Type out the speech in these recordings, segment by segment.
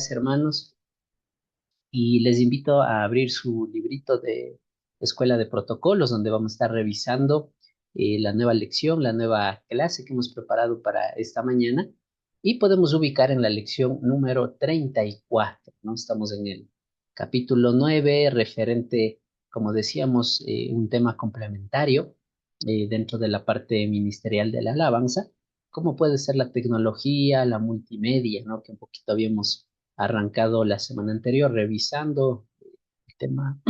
hermanos, y les invito a abrir su librito de Escuela de Protocolos, donde vamos a estar revisando la nueva lección, la nueva clase que hemos preparado para esta mañana, y podemos ubicar en la lección número 34, ¿no? Estamos en el capítulo 9, referente, como decíamos, un tema complementario dentro de la parte ministerial de la alabanza, como puede ser la tecnología, la multimedia, ¿no? Que un poquito habíamos arrancado la semana anterior revisando el tema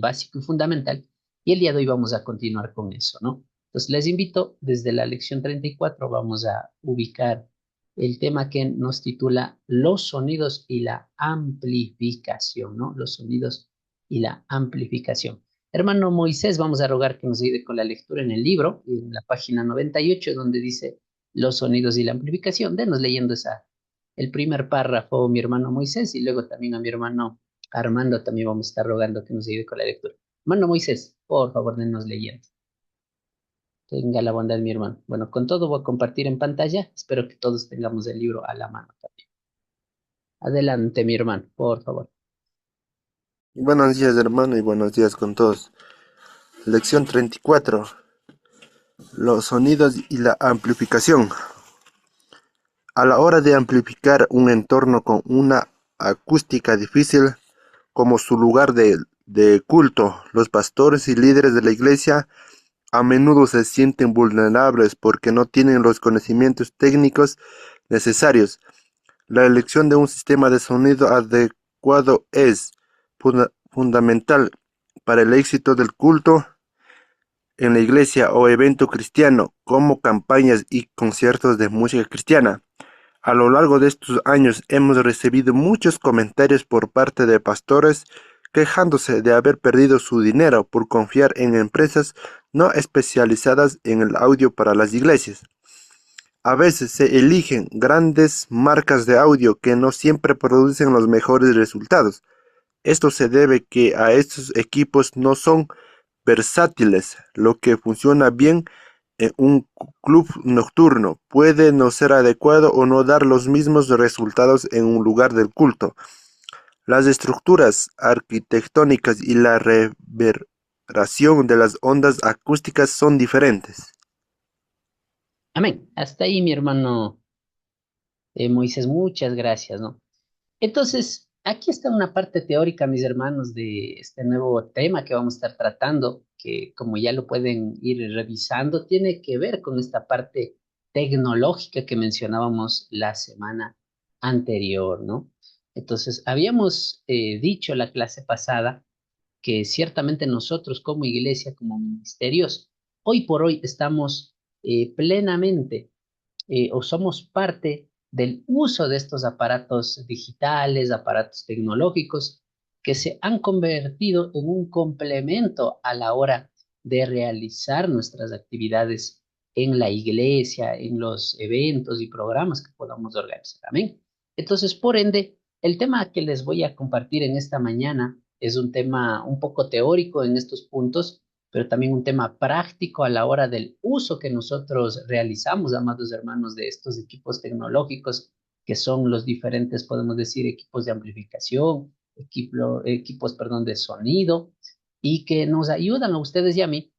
básico y fundamental, y el día de hoy vamos a continuar con eso, ¿no? Entonces les invito, desde la lección 34 vamos a ubicar el tema que nos titula Los sonidos y la amplificación, ¿no? Los sonidos y la amplificación. Hermano Moisés, vamos a rogar que nos ayude con la lectura en el libro, en la página 98, donde dice los sonidos y la amplificación. Denos leyendo el primer párrafo, mi hermano Moisés, y luego también a mi hermano Armando también vamos a estar rogando que nos ayude con la lectura. Hermano Moisés, por favor, denos leyendo. Tenga la bondad, mi hermano. Bueno, con todo voy a compartir en pantalla. Espero que todos tengamos el libro a la mano también. Adelante, mi hermano, por favor. Buenos días, hermano, y buenos días con todos. Lección 34. Los sonidos y la amplificación. A la hora de amplificar un entorno con una acústica difícil como su lugar de culto, los pastores y líderes de la iglesia a menudo se sienten vulnerables porque no tienen los conocimientos técnicos necesarios. La elección de un sistema de sonido adecuado es fundamental para el éxito del culto en la iglesia o evento cristiano, como campañas y conciertos de música cristiana. A lo largo de estos años hemos recibido muchos comentarios por parte de pastores quejándose de haber perdido su dinero por confiar en empresas no especializadas en el audio para las iglesias. A veces se eligen grandes marcas de audio que no siempre producen los mejores resultados. Esto se debe que a estos equipos no son versátiles. Lo que funciona bien en un club nocturno puede no ser adecuado o no dar los mismos resultados en un lugar del culto. Las estructuras arquitectónicas y la reverberación de las ondas acústicas son diferentes. Amén. Hasta ahí, mi hermano Moisés, muchas gracias, ¿no? Entonces, aquí está una parte teórica, mis hermanos, de este nuevo tema que vamos a estar tratando, que como ya lo pueden ir revisando, tiene que ver con esta parte tecnológica que mencionábamos la semana anterior, ¿no? Entonces, habíamos dicho la clase pasada que ciertamente nosotros como iglesia, como ministerios, hoy por hoy estamos plenamente o somos parte del uso de estos aparatos digitales, aparatos tecnológicos, que se han convertido en un complemento a la hora de realizar nuestras actividades en la iglesia, en los eventos y programas que podamos organizar. Amén. Entonces, por ende, el tema que les voy a compartir en esta mañana es un tema un poco teórico en estos puntos, pero también un tema práctico a la hora del uso que nosotros realizamos, amados hermanos, de estos equipos tecnológicos, que son los diferentes, podemos decir, equipos de amplificación, equipos, perdón, de sonido, y que nos ayudan a ustedes y a mí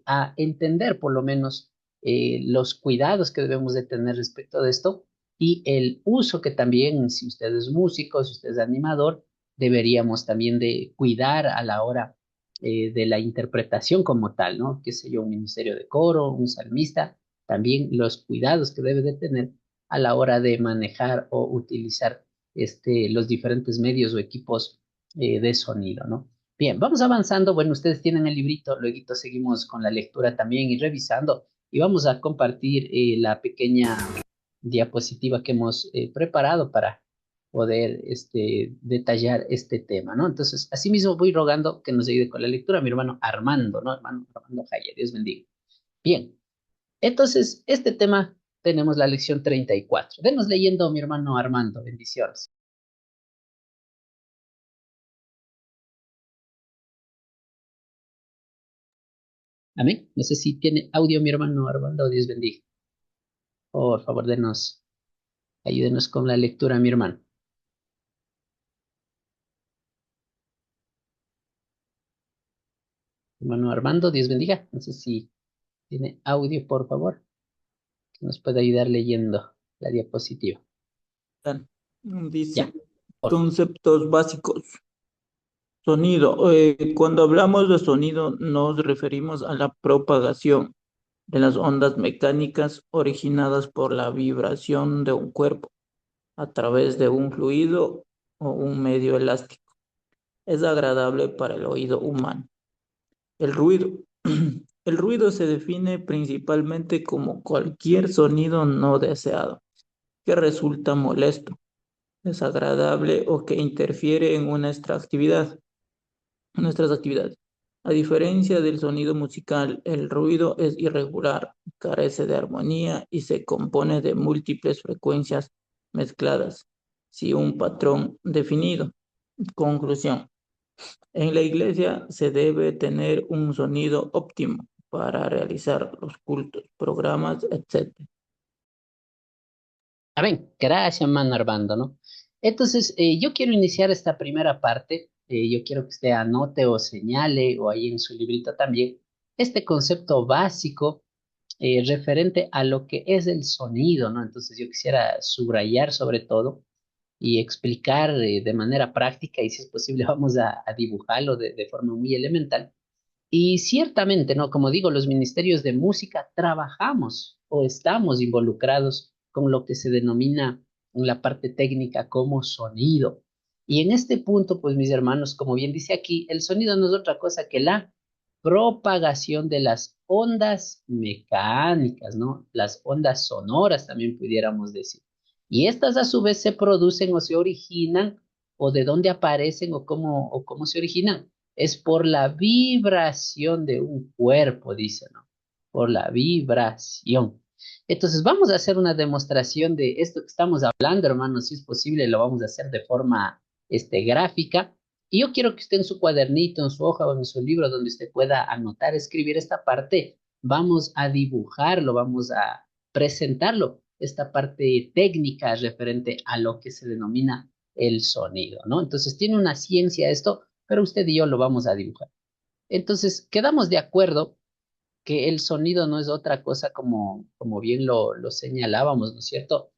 a entender por lo menos los cuidados que debemos de tener respecto de esto y el uso que también, si usted es músico, si usted es animador, deberíamos también de cuidar a la hora de la interpretación como tal, ¿no? Qué sé yo, un ministerio de coro, un salmista, también los cuidados que debe de tener a la hora de manejar o utilizar los diferentes medios o equipos de sonido, ¿no? Bien, vamos avanzando. Bueno, ustedes tienen el librito, luego seguimos con la lectura también y revisando. Y vamos a compartir la pequeña diapositiva que hemos preparado para poder detallar este tema, ¿no? Entonces, asimismo voy rogando que nos ayude con la lectura mi hermano Armando, ¿no? Hermano Armando Jaya, Dios bendiga. Bien, entonces, este tema tenemos la lección 34. Denos leyendo, mi hermano Armando, bendiciones. Amén. No sé si tiene audio mi hermano Armando, Dios bendiga. Por favor, ayúdenos con la lectura, mi hermano. Hermano Armando, Dios bendiga. No sé si tiene audio, por favor, que nos puede ayudar leyendo la diapositiva. Tal. Ya, Dice, por favor. conceptos básicos. Sonido. Cuando hablamos de sonido nos referimos a la propagación de las ondas mecánicas originadas por la vibración de un cuerpo a través de un fluido o un medio elástico. Es agradable para el oído humano. El ruido. El ruido se define principalmente como cualquier sonido no deseado que resulta molesto, desagradable o que interfiere en nuestras actividades. A diferencia del sonido musical, el ruido es irregular, carece de armonía y se compone de múltiples frecuencias mezcladas, sin un patrón definido. Conclusión. En la iglesia se debe tener un sonido óptimo para realizar los cultos, programas, etc. Amén. Gracias, hermano Armando, ¿no? Entonces, yo quiero iniciar esta primera parte. Yo quiero que usted anote o señale, o ahí en su librito también, este concepto básico referente a lo que es el sonido, ¿no? Entonces, yo quisiera subrayar sobre todo y explicar de manera práctica, y si es posible, vamos a dibujarlo de forma muy elemental. Y ciertamente, ¿no? Como digo, los ministerios de música trabajamos o estamos involucrados con lo que se denomina en la parte técnica como sonido. Y en este punto, pues mis hermanos, como bien dice aquí, el sonido no es otra cosa que la propagación de las ondas mecánicas, ¿no? Las ondas sonoras también pudiéramos decir. Y estas a su vez se producen o se originan o de dónde aparecen o cómo se originan es por la vibración de un cuerpo, dice, ¿no? Por la vibración. Entonces, vamos a hacer una demostración de esto que estamos hablando, hermanos. Si es posible, lo vamos a hacer de forma gráfica. Y yo quiero que usted en su cuadernito, en su hoja o en su libro, donde usted pueda anotar, escribir esta parte, vamos a dibujarlo, vamos a presentarlo, esta parte técnica referente a lo que se denomina el sonido, ¿no? Entonces, tiene una ciencia esto, pero usted y yo lo vamos a dibujar. Entonces, quedamos de acuerdo que el sonido no es otra cosa como bien lo señalábamos, ¿no es cierto?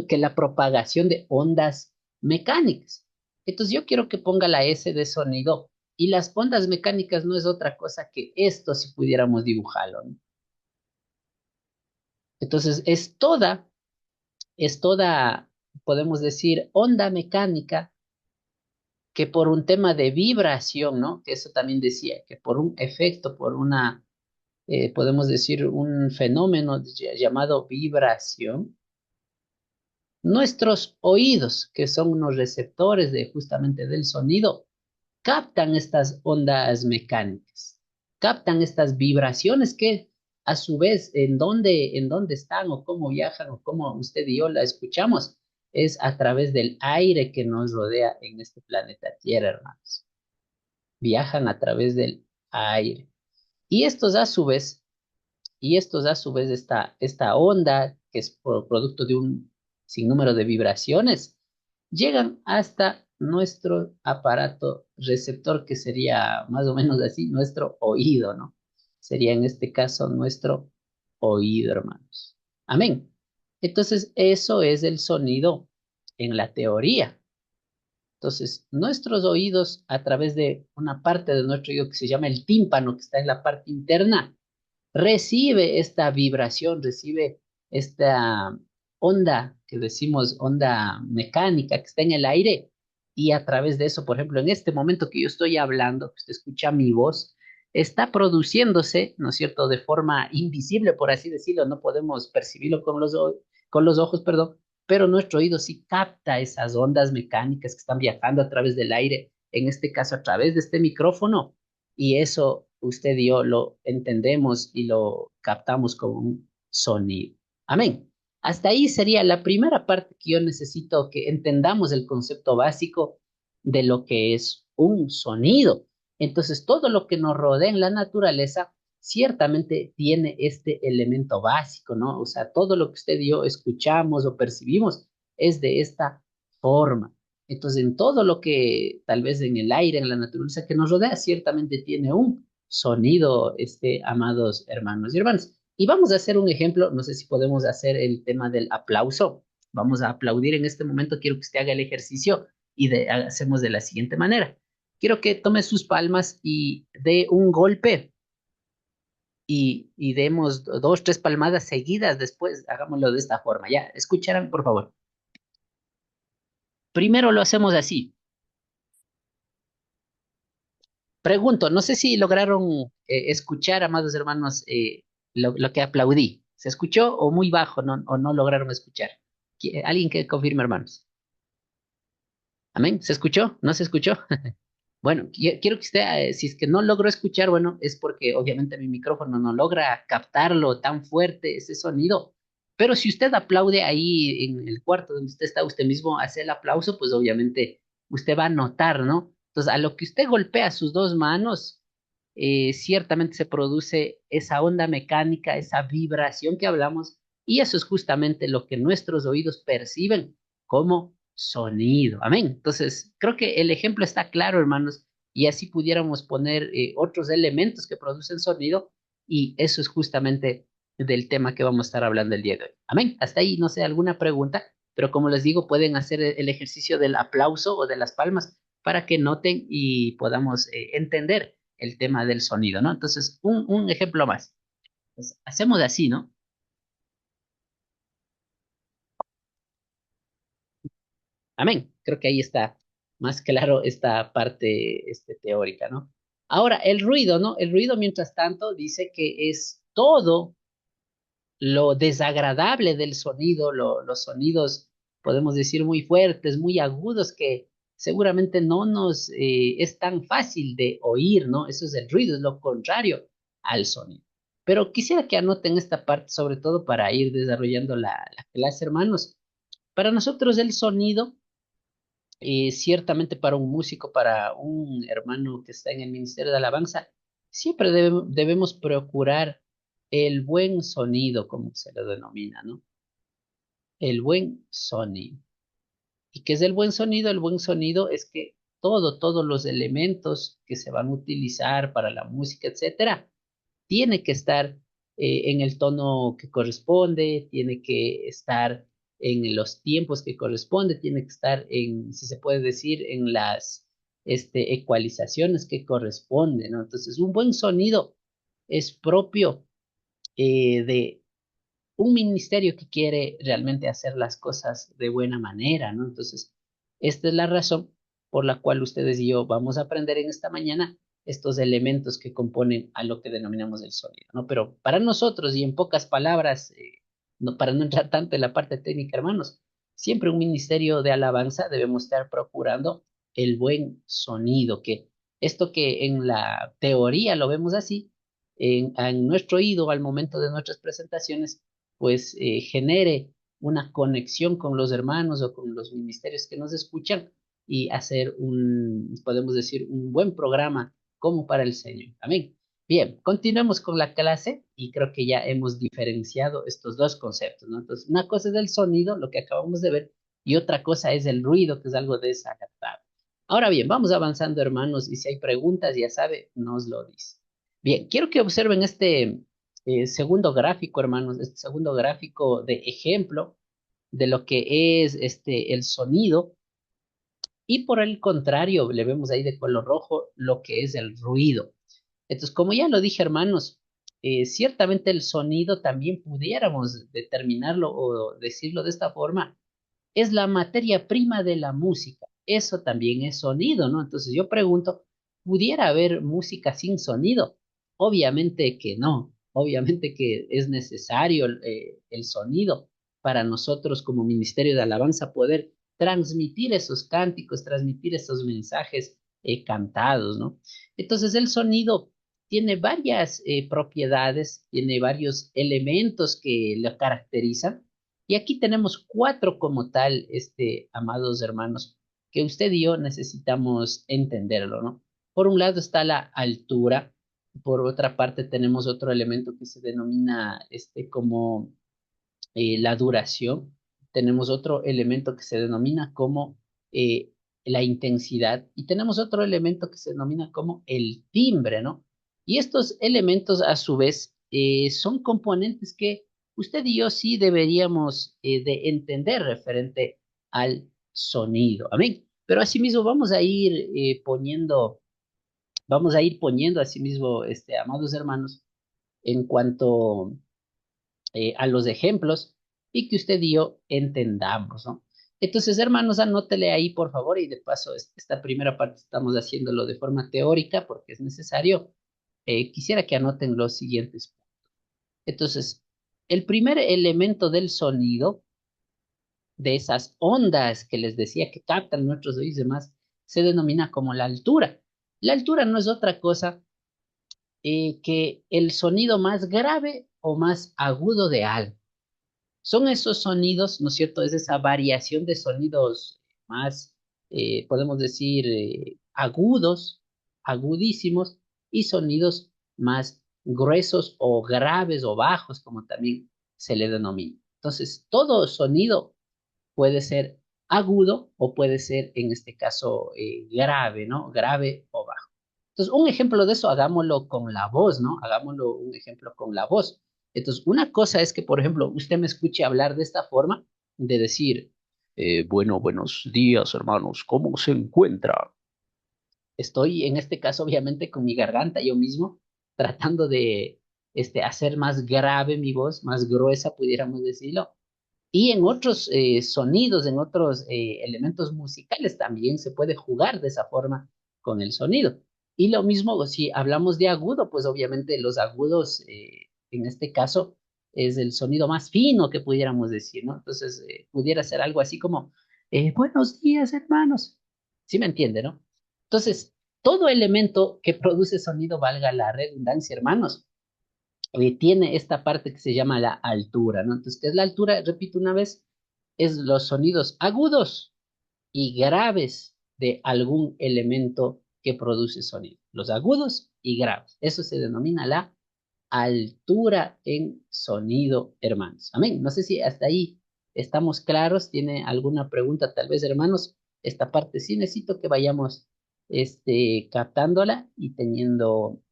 Que la propagación de ondas mecánicas. Entonces, yo quiero que ponga la S de sonido y las ondas mecánicas no es otra cosa que esto si pudiéramos dibujarlo, ¿no? Entonces, es toda, podemos decir, onda mecánica que por un tema de vibración, ¿no? Que eso también decía, que por un efecto, por una, podemos decir, un fenómeno llamado vibración, nuestros oídos, que son unos receptores de justamente del sonido, captan estas ondas mecánicas, captan estas vibraciones que a su vez en dónde están o cómo viajan o cómo usted y yo la escuchamos, es a través del aire que nos rodea en este planeta Tierra, hermanos. Viajan a través del aire. Y estos a su vez, esta onda, que es producto de un sinnúmero de vibraciones, llegan hasta nuestro aparato receptor, que sería más o menos así, nuestro oído, ¿no? Sería en este caso nuestro oído, hermanos. Amén. Entonces, eso es el sonido en la teoría. Entonces, nuestros oídos, a través de una parte de nuestro oído que se llama el tímpano, que está en la parte interna, recibe esta vibración, recibe esta onda que decimos onda mecánica que está en el aire, y a través de eso, por ejemplo, en este momento que yo estoy hablando, que usted escucha mi voz, está produciéndose, ¿no es cierto?, de forma invisible, por así decirlo, no podemos percibirlo con los ojos, perdón, pero nuestro oído sí capta esas ondas mecánicas que están viajando a través del aire, en este caso a través de este micrófono, y eso usted y yo lo entendemos y lo captamos como un sonido. Amén. Hasta ahí sería la primera parte que yo necesito que entendamos el concepto básico de lo que es un sonido. Entonces, todo lo que nos rodea en la naturaleza ciertamente tiene este elemento básico, ¿no? O sea, todo lo que usted y yo escuchamos o percibimos es de esta forma. Entonces, en todo lo que tal vez en el aire, en la naturaleza que nos rodea, ciertamente tiene un sonido, amados hermanos y hermanas. Y vamos a hacer un ejemplo, no sé si podemos hacer el tema del aplauso. Vamos a aplaudir en este momento, quiero que usted haga el ejercicio y hacemos de la siguiente manera. Quiero que tome sus palmas y dé un golpe y demos dos, tres palmadas seguidas después, hagámoslo de esta forma. Ya, escucharán, por favor. Primero lo hacemos así. Pregunto, no sé si lograron escuchar, amados hermanos, lo que aplaudí. ¿Se escuchó o muy bajo o no lograron escuchar? ¿Alguien que confirme, hermanos? ¿Amén? ¿Se escuchó? ¿No se escuchó? Bueno, quiero que usted, si es que no logró escuchar, bueno, es porque obviamente mi micrófono no logra captarlo tan fuerte, ese sonido. Pero si usted aplaude ahí en el cuarto donde usted está, usted mismo hace el aplauso, pues obviamente usted va a notar, ¿no? Entonces, a lo que usted golpea sus dos manos, ciertamente se produce esa onda mecánica, esa vibración que hablamos, y eso es justamente lo que nuestros oídos perciben como sonido. Amén. Entonces, creo que el ejemplo está claro, hermanos, y así pudiéramos poner otros elementos que producen sonido, y eso es justamente del tema que vamos a estar hablando el día de hoy. Amén. Hasta ahí, no sé, alguna pregunta, pero como les digo, pueden hacer el ejercicio del aplauso o de las palmas para que noten y podamos entender el tema del sonido, ¿no? Entonces, un ejemplo más. Pues, hacemos así, ¿no? Amén. Creo que ahí está más claro esta parte teórica, ¿no? Ahora, el ruido, ¿no? El ruido, mientras tanto, dice que es todo lo desagradable del sonido, los sonidos, podemos decir, muy fuertes, muy agudos, que seguramente no nos es tan fácil de oír, ¿no? Eso es el ruido, es lo contrario al sonido. Pero quisiera que anoten esta parte, sobre todo para ir desarrollando la clase, hermanos. Para nosotros el sonido, ciertamente para un músico, para un hermano que está en el Ministerio de Alabanza, siempre debemos procurar el buen sonido, como se lo denomina, ¿no? El buen sonido. ¿Y qué es el buen sonido? El buen sonido es que todos los elementos que se van a utilizar para la música, etcétera, tiene que estar en el tono que corresponde, tiene que estar en los tiempos que corresponde, tiene que estar en, si se puede decir, en las ecualizaciones que corresponden, ¿no? Entonces, un buen sonido es propio de un ministerio que quiere realmente hacer las cosas de buena manera, ¿no? Entonces, esta es la razón por la cual ustedes y yo vamos a aprender en esta mañana estos elementos que componen a lo que denominamos el sonido, ¿no? Pero para nosotros y en pocas palabras, para no entrar tanto en la parte técnica, hermanos, siempre un ministerio de alabanza debemos estar procurando el buen sonido, que esto que en la teoría lo vemos así, en nuestro oído al momento de nuestras presentaciones, pues genere una conexión con los hermanos o con los ministerios que nos escuchan y hacer podemos decir, un buen programa como para el Señor. Amén. Bien, continuemos con la clase y creo que ya hemos diferenciado estos dos conceptos, ¿no? Entonces, una cosa es el sonido, lo que acabamos de ver, y otra cosa es el ruido, que es algo desagradable. Ahora bien, vamos avanzando, hermanos, y si hay preguntas, ya sabe, nos lo dice. Bien, quiero que observen este segundo gráfico, hermanos, este segundo gráfico de ejemplo de lo que es el sonido, y por el contrario, le vemos ahí de color rojo lo que es el ruido. Entonces, como ya lo dije, hermanos, ciertamente el sonido también pudiéramos determinarlo o decirlo de esta forma, es la materia prima de la música. Eso también es sonido, ¿no? Entonces yo pregunto, ¿pudiera haber música sin sonido? Obviamente que no. Obviamente que es necesario el sonido para nosotros como Ministerio de Alabanza poder transmitir esos cánticos, transmitir esos mensajes cantados, ¿no? Entonces el sonido tiene varias propiedades, tiene varios elementos que lo caracterizan, y aquí tenemos cuatro como tal, amados hermanos, que usted y yo necesitamos entenderlo, ¿no? Por un lado está la altura, por otra parte tenemos otro elemento que se denomina como la duración, tenemos otro elemento que se denomina como la intensidad y tenemos otro elemento que se denomina como el timbre, ¿no? Y estos elementos, a su vez, son componentes que usted y yo sí deberíamos de entender referente al sonido. Amén. Pero asimismo vamos a ir poniendo asimismo, amados hermanos, en cuanto a los ejemplos y que usted y yo entendamos, ¿no? Entonces, hermanos, anótele ahí, por favor, y de paso, esta primera parte estamos haciéndolo de forma teórica porque es necesario. Quisiera que anoten los siguientes. Entonces, el primer elemento del sonido, de esas ondas que les decía que captan nuestros oídos y demás, se denomina como la altura. La altura no es otra cosa que el sonido más grave o más agudo de algo. Son esos sonidos, ¿no es cierto? Es esa variación de sonidos más, podemos decir, agudos, agudísimos, y sonidos más gruesos o graves o bajos, como también se le denomina. Entonces, todo sonido puede ser agudo o puede ser, en este caso, grave, ¿no? Grave o bajo. Entonces, un ejemplo de eso, hagámoslo con la voz, ¿no? Hagámoslo un ejemplo con la voz. Entonces, una cosa es que, por ejemplo, usted me escuche hablar de esta forma, de decir, bueno, buenos días, hermanos, ¿cómo se encuentra? Estoy, en este caso, obviamente, con mi garganta yo mismo, tratando de hacer más grave mi voz, más gruesa, pudiéramos decirlo, y en otros sonidos, en otros elementos musicales también se puede jugar de esa forma con el sonido. Y lo mismo si hablamos de agudo, pues obviamente los agudos, en este caso, es el sonido más fino que pudiéramos decir, ¿no? Entonces, pudiera ser algo así como, buenos días, hermanos. ¿Sí me entiende, no? Entonces, todo elemento que produce sonido, valga la redundancia, hermanos, tiene esta parte que se llama la altura, ¿no? Entonces, ¿qué es la altura? Repito una vez, es los sonidos agudos y graves de algún elemento que produce sonido. Los agudos y graves. Eso se denomina la altura en sonido, hermanos. Amén. No sé si hasta ahí estamos claros. ¿Tiene alguna pregunta, tal vez, hermanos? Esta parte sí necesito que vayamos captándola y teniendo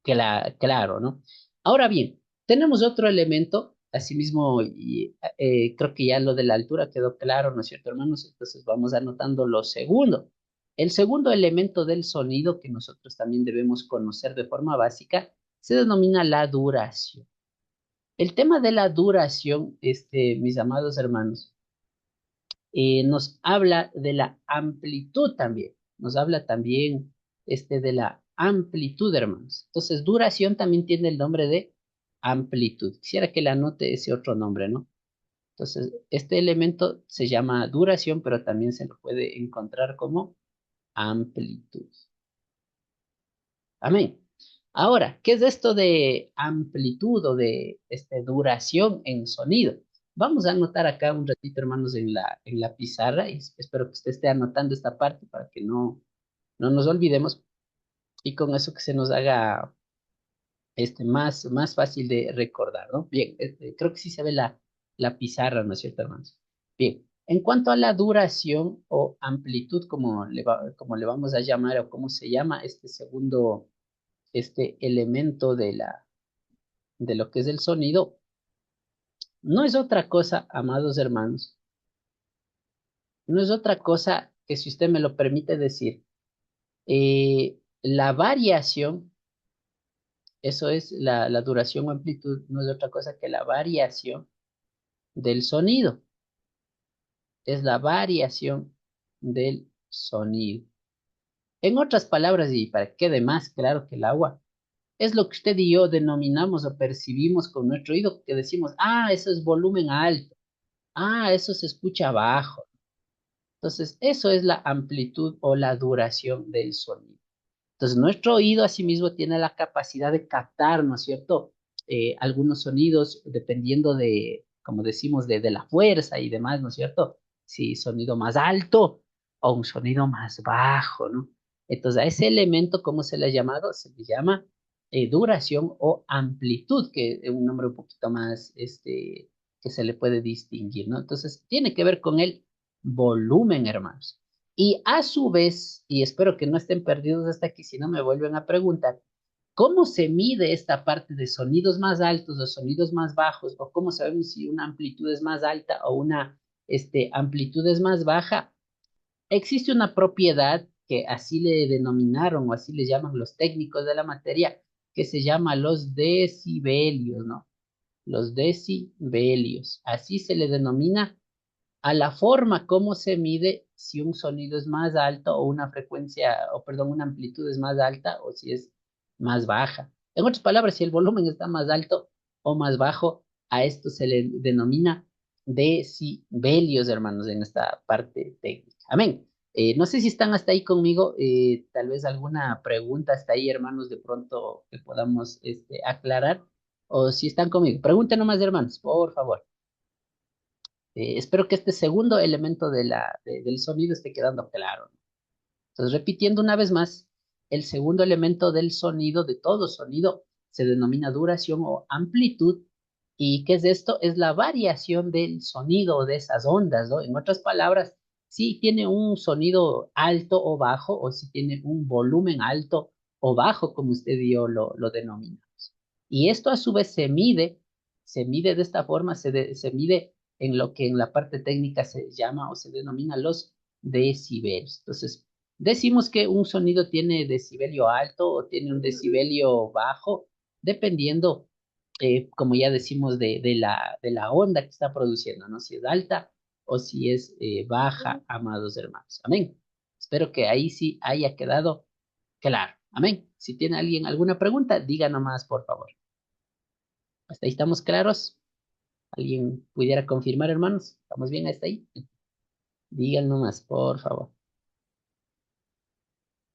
claro, ¿no? Ahora bien, tenemos otro elemento, asimismo, y creo que ya lo de la altura quedó claro, ¿no es cierto, hermanos? Entonces vamos anotando lo segundo. El segundo elemento del sonido que nosotros también debemos conocer de forma básica se denomina la duración. El tema de la duración, mis amados hermanos, nos habla de la amplitud también, nos habla también de la amplitud, hermanos. Entonces, duración también tiene el nombre de amplitud. Quisiera que le anote ese otro nombre, ¿no? Entonces, este elemento se llama duración, pero también se lo puede encontrar como amplitud. Amén. Ahora, ¿qué es esto de amplitud o de duración en sonido? Vamos a anotar acá un ratito, hermanos, en la pizarra y espero que usted esté anotando esta parte para que no nos olvidemos y con eso que se nos haga más fácil de recordar, ¿no? Bien, creo que sí se ve la pizarra, ¿no es cierto, hermanos? Bien, en cuanto a la duración o amplitud, como le vamos a llamar o cómo se llama este segundo elemento de lo que es el sonido, no es otra cosa, amados hermanos, no es otra cosa que, si usted me lo permite decir, la variación, eso es la duración o amplitud, no es otra cosa que la variación del sonido, es la variación del sonido. En otras palabras, y para que quede más claro que el agua, es lo que usted y yo denominamos o percibimos con nuestro oído, que decimos, eso es volumen alto. Eso se escucha abajo. Entonces, eso es la amplitud o la duración del sonido. Entonces, nuestro oído asimismo tiene la capacidad de captar, ¿no es cierto? Algunos sonidos dependiendo de, como decimos, de la fuerza y demás, ¿no es cierto? Si sonido más alto o un sonido más bajo, ¿no? Entonces, a ese elemento, ¿cómo se le ha llamado? Se le llama duración o amplitud, que es un nombre un poquito más, que se le puede distinguir, ¿no? Entonces, tiene que ver con el volumen, hermanos. Y a su vez, y espero que no estén perdidos hasta aquí, si no me vuelven a preguntar, ¿cómo se mide esta parte de sonidos más altos o sonidos más bajos? ¿O cómo sabemos si una amplitud es más alta o una amplitud es más baja? Existe una propiedad que así le denominaron o así le llaman los técnicos de la materia, que se llama los decibelios, ¿no? Los decibelios. Así se le denomina a la forma como se mide si un sonido es más alto o una frecuencia, o perdón, una amplitud es más alta o si es más baja. En otras palabras, si el volumen está más alto o más bajo, a esto se le denomina decibelios, hermanos, en esta parte técnica. Amén. No sé si están hasta ahí conmigo, tal vez alguna pregunta hasta ahí, hermanos, de pronto que podamos aclarar, o si están conmigo. Pregunten nomás, hermanos, por favor. Espero que este segundo elemento del sonido esté quedando claro. Entonces, repitiendo una vez más, el segundo elemento del sonido, de todo sonido, se denomina duración o amplitud. ¿Y qué es esto? Es la variación del sonido o de esas ondas, ¿no? En otras palabras, si tiene un sonido alto o bajo, o si tiene un volumen alto o bajo, como usted y yo lo denominamos. Y esto a su vez se mide de esta forma, se mide en lo que en la parte técnica se llama o se denomina los decibelios. Entonces, decimos que un sonido tiene decibelio alto o tiene un decibelio bajo, dependiendo, como ya decimos, de la onda que está produciendo, ¿no? Si es alta o si es baja, amados hermanos. Amén. Espero que ahí sí haya quedado claro. Amén. Si tiene alguien alguna pregunta, diga nomás, por favor. ¿Hasta ahí estamos claros? ¿Alguien pudiera confirmar, hermanos? ¿Estamos bien hasta ahí? Digan nomás, por favor.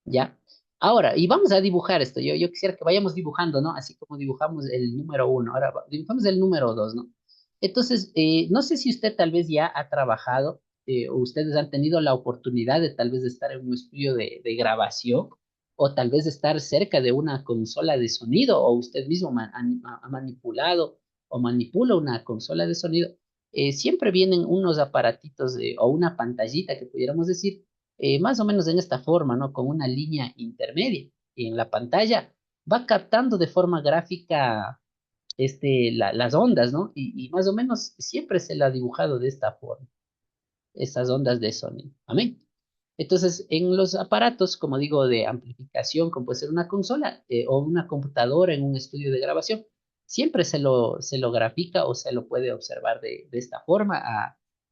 ¿Ya? Ahora, y vamos a dibujar esto. Yo quisiera que vayamos dibujando, ¿no? Así como dibujamos el número uno. Ahora dibujamos el número dos, ¿no? Entonces, no sé si usted tal vez ya ha trabajado o ustedes han tenido la oportunidad de tal vez de estar en un estudio de grabación o tal vez de estar cerca de una consola de sonido o usted mismo ha manipulado o manipula una consola de sonido. Siempre vienen unos aparatitos o una pantallita que pudiéramos decir más o menos en esta forma, ¿no? Con una línea intermedia. Y en la pantalla va captando de forma gráfica las ondas, ¿no? Y más o menos siempre se la ha dibujado de esta forma, esas ondas de sonido. Amén. Entonces, en los aparatos, como digo, de amplificación, como puede ser una consola o una computadora en un estudio de grabación, siempre se lo grafica o se lo puede observar de esta forma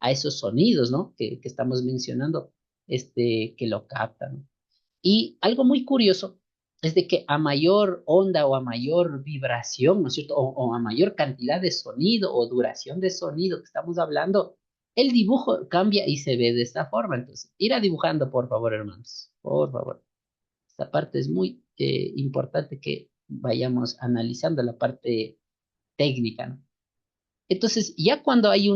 a esos sonidos, ¿no? Que estamos mencionando, que lo captan. Y algo muy curioso es de que a mayor onda o a mayor vibración, ¿no es cierto? O a mayor cantidad de sonido o duración de sonido que estamos hablando, el dibujo cambia y se ve de esta forma. Entonces, ir a dibujando, por favor, hermanos. Por favor. Esta parte es muy importante que vayamos analizando la parte técnica, ¿no? Entonces, ya cuando hay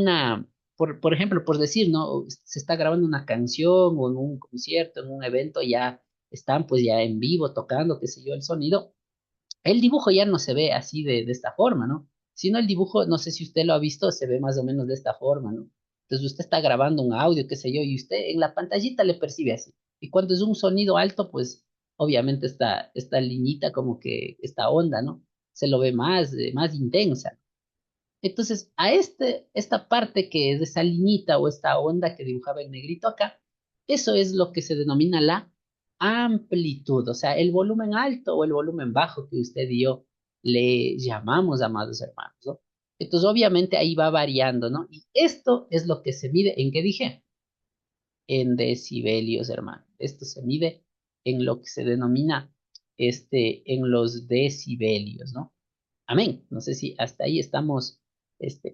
por ejemplo, por decir, ¿no? Se está grabando una canción o en un concierto, en un evento, ya están pues ya en vivo tocando, qué sé yo, el sonido. El dibujo ya no se ve así de esta forma, ¿no? Sino el dibujo, no sé si usted lo ha visto, se ve más o menos de esta forma, ¿no? Entonces usted está grabando un audio, qué sé yo, y usted en la pantallita le percibe así. Y cuando es un sonido alto, pues obviamente esta liñita como que esta onda, ¿no? Se lo ve más intensa. Entonces, esta parte que es esa liñita o esta onda que dibujaba el negrito acá, eso es lo que se denomina la amplitud, o sea, el volumen alto o el volumen bajo que usted y yo le llamamos, amados hermanos, ¿no? Entonces, obviamente ahí va variando, ¿no? Y esto es lo que se mide, ¿en qué dije? En decibelios, hermano. Esto se mide en lo que se denomina, en los decibelios, ¿no? Amén. No sé si hasta ahí estamos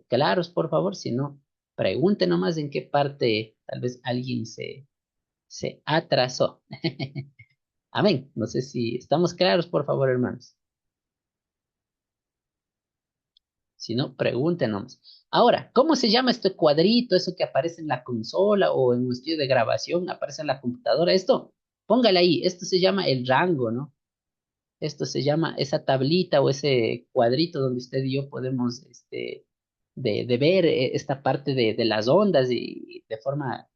claros, por favor. Si no, pregunte nomás en qué parte tal vez alguien se atrasó. Amén. No sé si estamos claros, por favor, hermanos. Si no, pregunte nomás. Ahora, ¿cómo se llama este cuadrito, eso que aparece en la consola o en un estudio de grabación, aparece en la computadora? Esto, póngale ahí. Esto se llama el rango, ¿no? Esto se llama esa tablita o ese cuadrito donde usted y yo podemos de ver esta parte de las ondas y de forma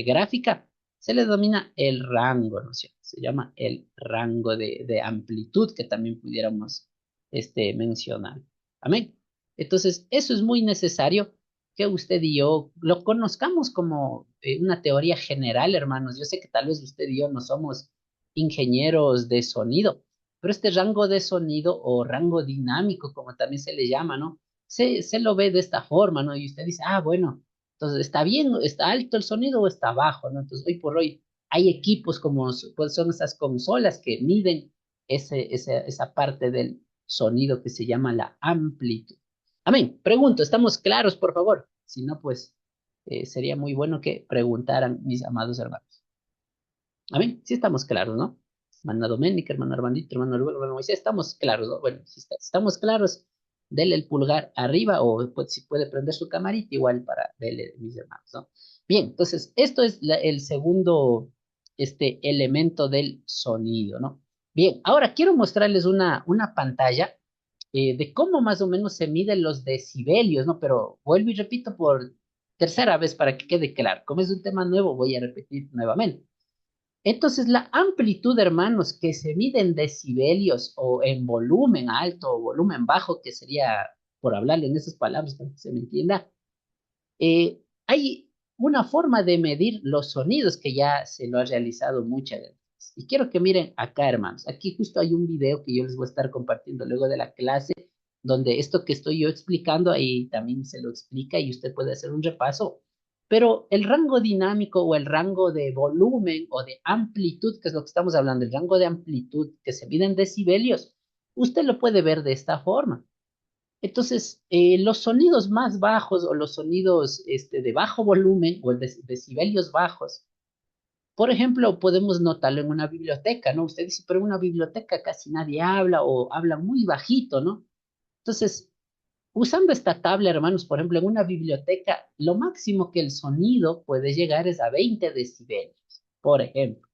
gráfica. se le denomina el rango, ¿no es cierto? Se llama el rango de amplitud que también pudiéramos mencionar. Amén. Entonces, eso es muy necesario que usted y yo lo conozcamos como una teoría general, hermanos. Yo sé que tal vez usted y yo no somos ingenieros de sonido, pero este rango de sonido o rango dinámico, como también se le llama, ¿no? Se lo ve de esta forma, ¿no? Y usted dice, ah, bueno, entonces está bien, está alto el sonido o está bajo, ¿no? Entonces, hoy por hoy hay equipos como pues son esas consolas que miden esa parte del sonido que se llama la amplitud. Amén. Pregunto, ¿estamos claros, por favor? Si no, pues sería muy bueno que preguntaran mis amados hermanos. Amén. Sí estamos claros, ¿no? Hermana Doménica, hermano Armandito, hermano Rubén, hermano Moisés, estamos claros, ¿no? Bueno, si estamos claros, dele el pulgar arriba o pues, si puede prender su camarita, igual para verle, mis hermanos, ¿no? Bien, entonces, esto es el segundo elemento del sonido, ¿no? Bien, ahora quiero mostrarles una pantalla de cómo más o menos se miden los decibelios, ¿no? Pero vuelvo y repito por tercera vez para que quede claro. Como es un tema nuevo, voy a repetir nuevamente. Entonces, la amplitud, hermanos, que se mide en decibelios o en volumen alto o volumen bajo, que sería, por hablarle en esas palabras para que se me entienda, hay una forma de medir los sonidos que ya se lo ha realizado muchas veces. Y quiero que miren acá, hermanos. Aquí justo hay un video que yo les voy a estar compartiendo luego de la clase, donde esto que estoy yo explicando ahí también se lo explica y usted puede hacer un repaso. Pero el rango dinámico o el rango de volumen o de amplitud, que es lo que estamos hablando, el rango de amplitud que se mide en decibelios, usted lo puede ver de esta forma. Entonces, los sonidos más bajos o los sonidos de bajo volumen o decibelios bajos, por ejemplo, podemos notarlo en una biblioteca, ¿no? Usted dice, pero en una biblioteca casi nadie habla o habla muy bajito, ¿no? Entonces, usando esta tabla, hermanos, por ejemplo, en una biblioteca, lo máximo que el sonido puede llegar es a 20 decibelios, por ejemplo.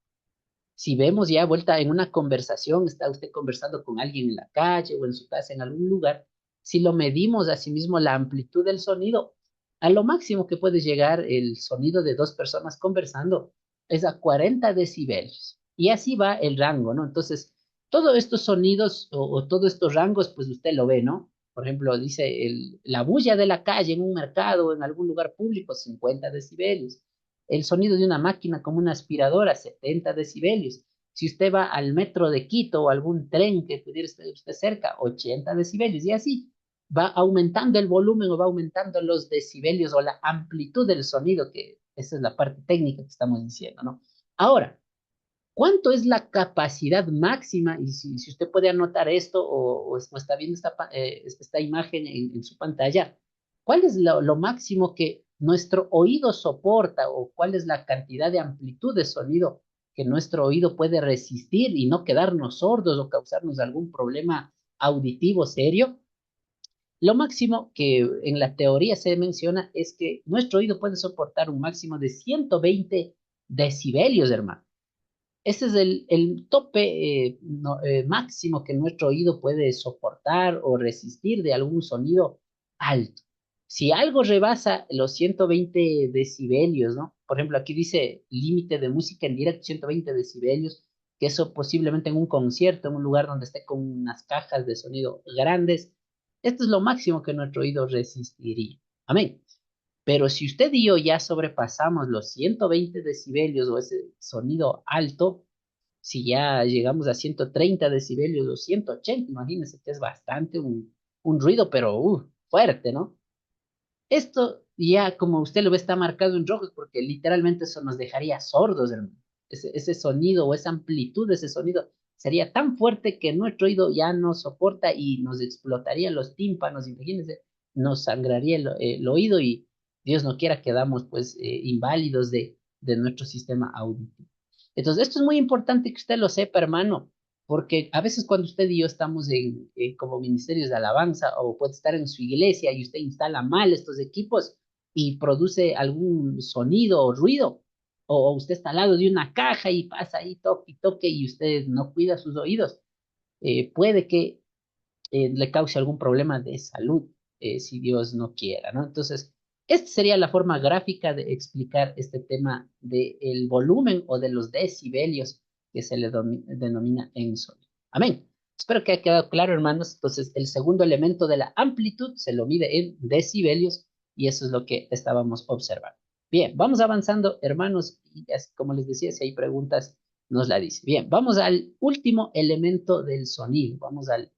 Si vemos ya vuelta en una conversación, está usted conversando con alguien en la calle o en su casa, en algún lugar, si lo medimos asimismo la amplitud del sonido, a lo máximo que puede llegar el sonido de dos personas conversando es a 40 decibelios. Y así va el rango, ¿no? Entonces, todos estos sonidos o todos estos rangos, pues usted lo ve, ¿no? Por ejemplo, dice la bulla de la calle en un mercado o en algún lugar público, 50 decibelios. El sonido de una máquina como una aspiradora, 70 decibelios. Si usted va al metro de Quito o algún tren que pudiera estar usted cerca, 80 decibelios. Y así va aumentando el volumen o va aumentando los decibelios o la amplitud del sonido, que esa es la parte técnica que estamos diciendo, ¿no? Ahora, ¿cuánto es la capacidad máxima? Y si usted puede anotar esto o está viendo esta imagen en su pantalla, ¿cuál es lo máximo que nuestro oído soporta o cuál es la cantidad de amplitud de sonido que nuestro oído puede resistir y no quedarnos sordos o causarnos algún problema auditivo serio? Lo máximo que en la teoría se menciona es que nuestro oído puede soportar un máximo de 120 decibelios, hermano. Ese es el tope máximo que nuestro oído puede soportar o resistir de algún sonido alto. Si algo rebasa los 120 decibelios, ¿no? Por ejemplo, aquí dice límite de música en directo 120 decibelios, que eso posiblemente en un concierto, en un lugar donde esté con unas cajas de sonido grandes, esto es lo máximo que nuestro oído resistiría. Amén. Pero si usted y yo ya sobrepasamos los 120 decibelios o ese sonido alto, si ya llegamos a 130 decibelios o 180, imagínense que es bastante un ruido, pero fuerte, ¿no? Esto ya, como usted lo ve, está marcado en rojo, porque literalmente eso nos dejaría sordos, hermano. Ese sonido o esa amplitud de ese sonido sería tan fuerte que nuestro oído ya no soporta y nos explotaría los tímpanos, imagínense, nos sangraría el oído y Dios no quiera quedamos pues inválidos de nuestro sistema auditivo. Entonces, esto es muy importante que usted lo sepa, hermano, porque a veces cuando usted y yo estamos como ministerios de alabanza o puede estar en su iglesia y usted instala mal estos equipos y produce algún sonido o ruido, o usted está al lado de una caja y pasa ahí toque y toque y usted no cuida sus oídos, puede que le cause algún problema de salud, si Dios no quiera, ¿no? Entonces, Esta sería la forma gráfica de explicar este tema del volumen o de los decibelios que se le denomina en sonido. Amén. Espero que haya quedado claro, hermanos. Entonces, el segundo elemento de la amplitud se lo mide en decibelios y eso es lo que estábamos observando. Bien, vamos avanzando, hermanos, y como les decía, si hay preguntas, nos la dice. Bien, vamos al último elemento del sonido. Vamos al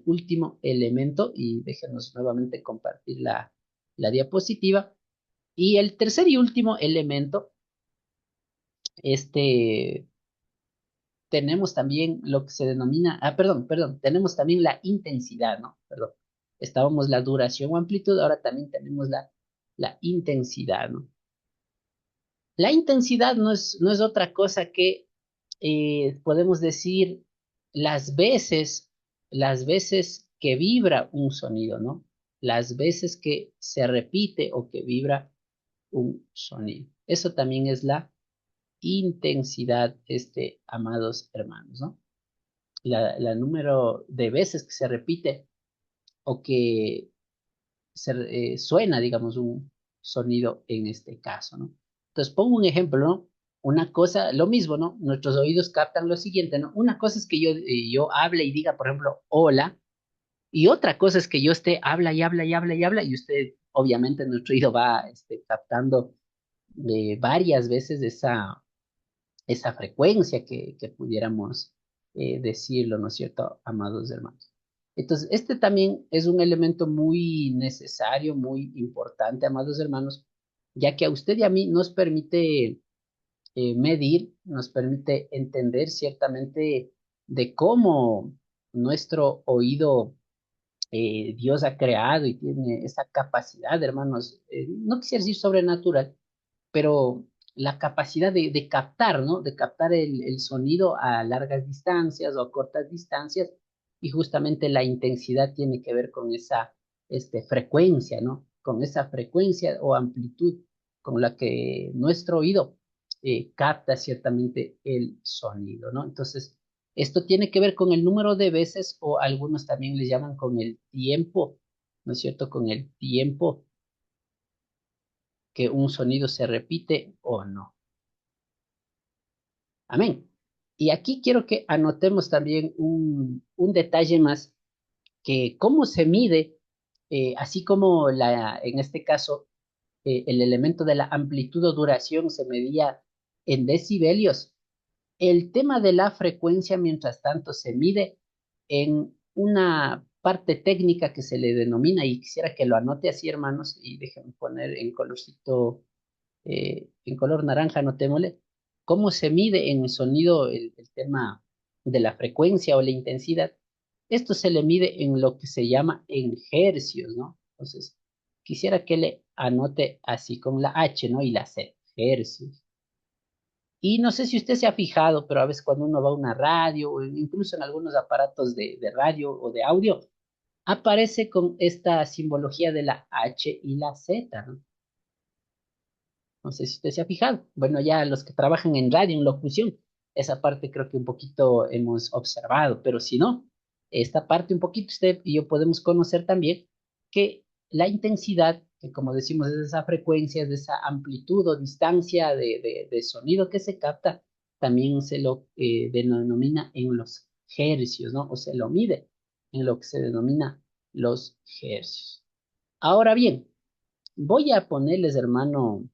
último elemento y déjenos nuevamente compartir la diapositiva. Y el tercer y último elemento, este, tenemos también lo que se denomina, perdón, tenemos también la intensidad, ¿no? Perdón. Estábamos la duración o amplitud, ahora también tenemos la intensidad, ¿no? La intensidad no es otra cosa que, podemos decir, las veces, las veces que vibra un sonido, ¿no? Las veces que se repite o que vibra un sonido. Eso también es la intensidad, amados hermanos, ¿no? La número de veces que se repite o que suena, digamos, un sonido en este caso, ¿no? Entonces, pongo un ejemplo, ¿no? Una cosa, lo mismo, ¿no? Nuestros oídos captan lo siguiente, ¿no? Una cosa es que yo hable y diga, por ejemplo, hola, y otra cosa es que yo esté, habla y habla y habla y habla, y usted, obviamente, nuestro oído va captando varias veces esa frecuencia que pudiéramos decirlo, ¿no es cierto, amados hermanos? Entonces, este también es un elemento muy necesario, muy importante, amados hermanos, ya que a usted y a mí nos permite medir, nos permite entender ciertamente de cómo nuestro oído Dios ha creado y tiene esa capacidad, hermanos, no quisiera decir sobrenatural, pero la capacidad de captar, ¿no? De captar el sonido a largas distancias o a cortas distancias, y justamente la intensidad tiene que ver con esa frecuencia, ¿no? Con esa frecuencia o amplitud con la que nuestro oído capta ciertamente el sonido, ¿no? Entonces, esto tiene que ver con el número de veces, o algunos también les llaman con el tiempo, ¿no es cierto? Con el tiempo que un sonido se repite o no. Amén. Y aquí quiero que anotemos también un detalle más, que cómo se mide, así como en este caso, el elemento de la amplitud o duración se medía en decibelios. El tema de la frecuencia, mientras tanto, se mide en una parte técnica que se le denomina, y quisiera que lo anote así, hermanos, y déjenme poner en colorcito, en color naranja, notémosle, cómo se mide en sonido el tema de la frecuencia o la intensidad. Esto se le mide en lo que se llama en hercios, ¿no? Entonces, quisiera que le anote así con la H, ¿no? Y la C, hercios. Y no sé si usted se ha fijado, pero a veces cuando uno va a una radio o incluso en algunos aparatos de radio o de audio, aparece con esta simbología de la H y la Z, ¿no? No sé si usted se ha fijado. Bueno, ya los que trabajan en radio, en locución, esa parte creo que un poquito hemos observado, pero si no, esta parte un poquito usted y yo podemos conocer también que la intensidad, que como decimos es esa frecuencia, es de esa amplitud o distancia de sonido que se capta, también se lo denomina en los hercios, ¿no? O se lo mide en lo que se denomina los hercios. Ahora bien, voy a ponerles, hermano,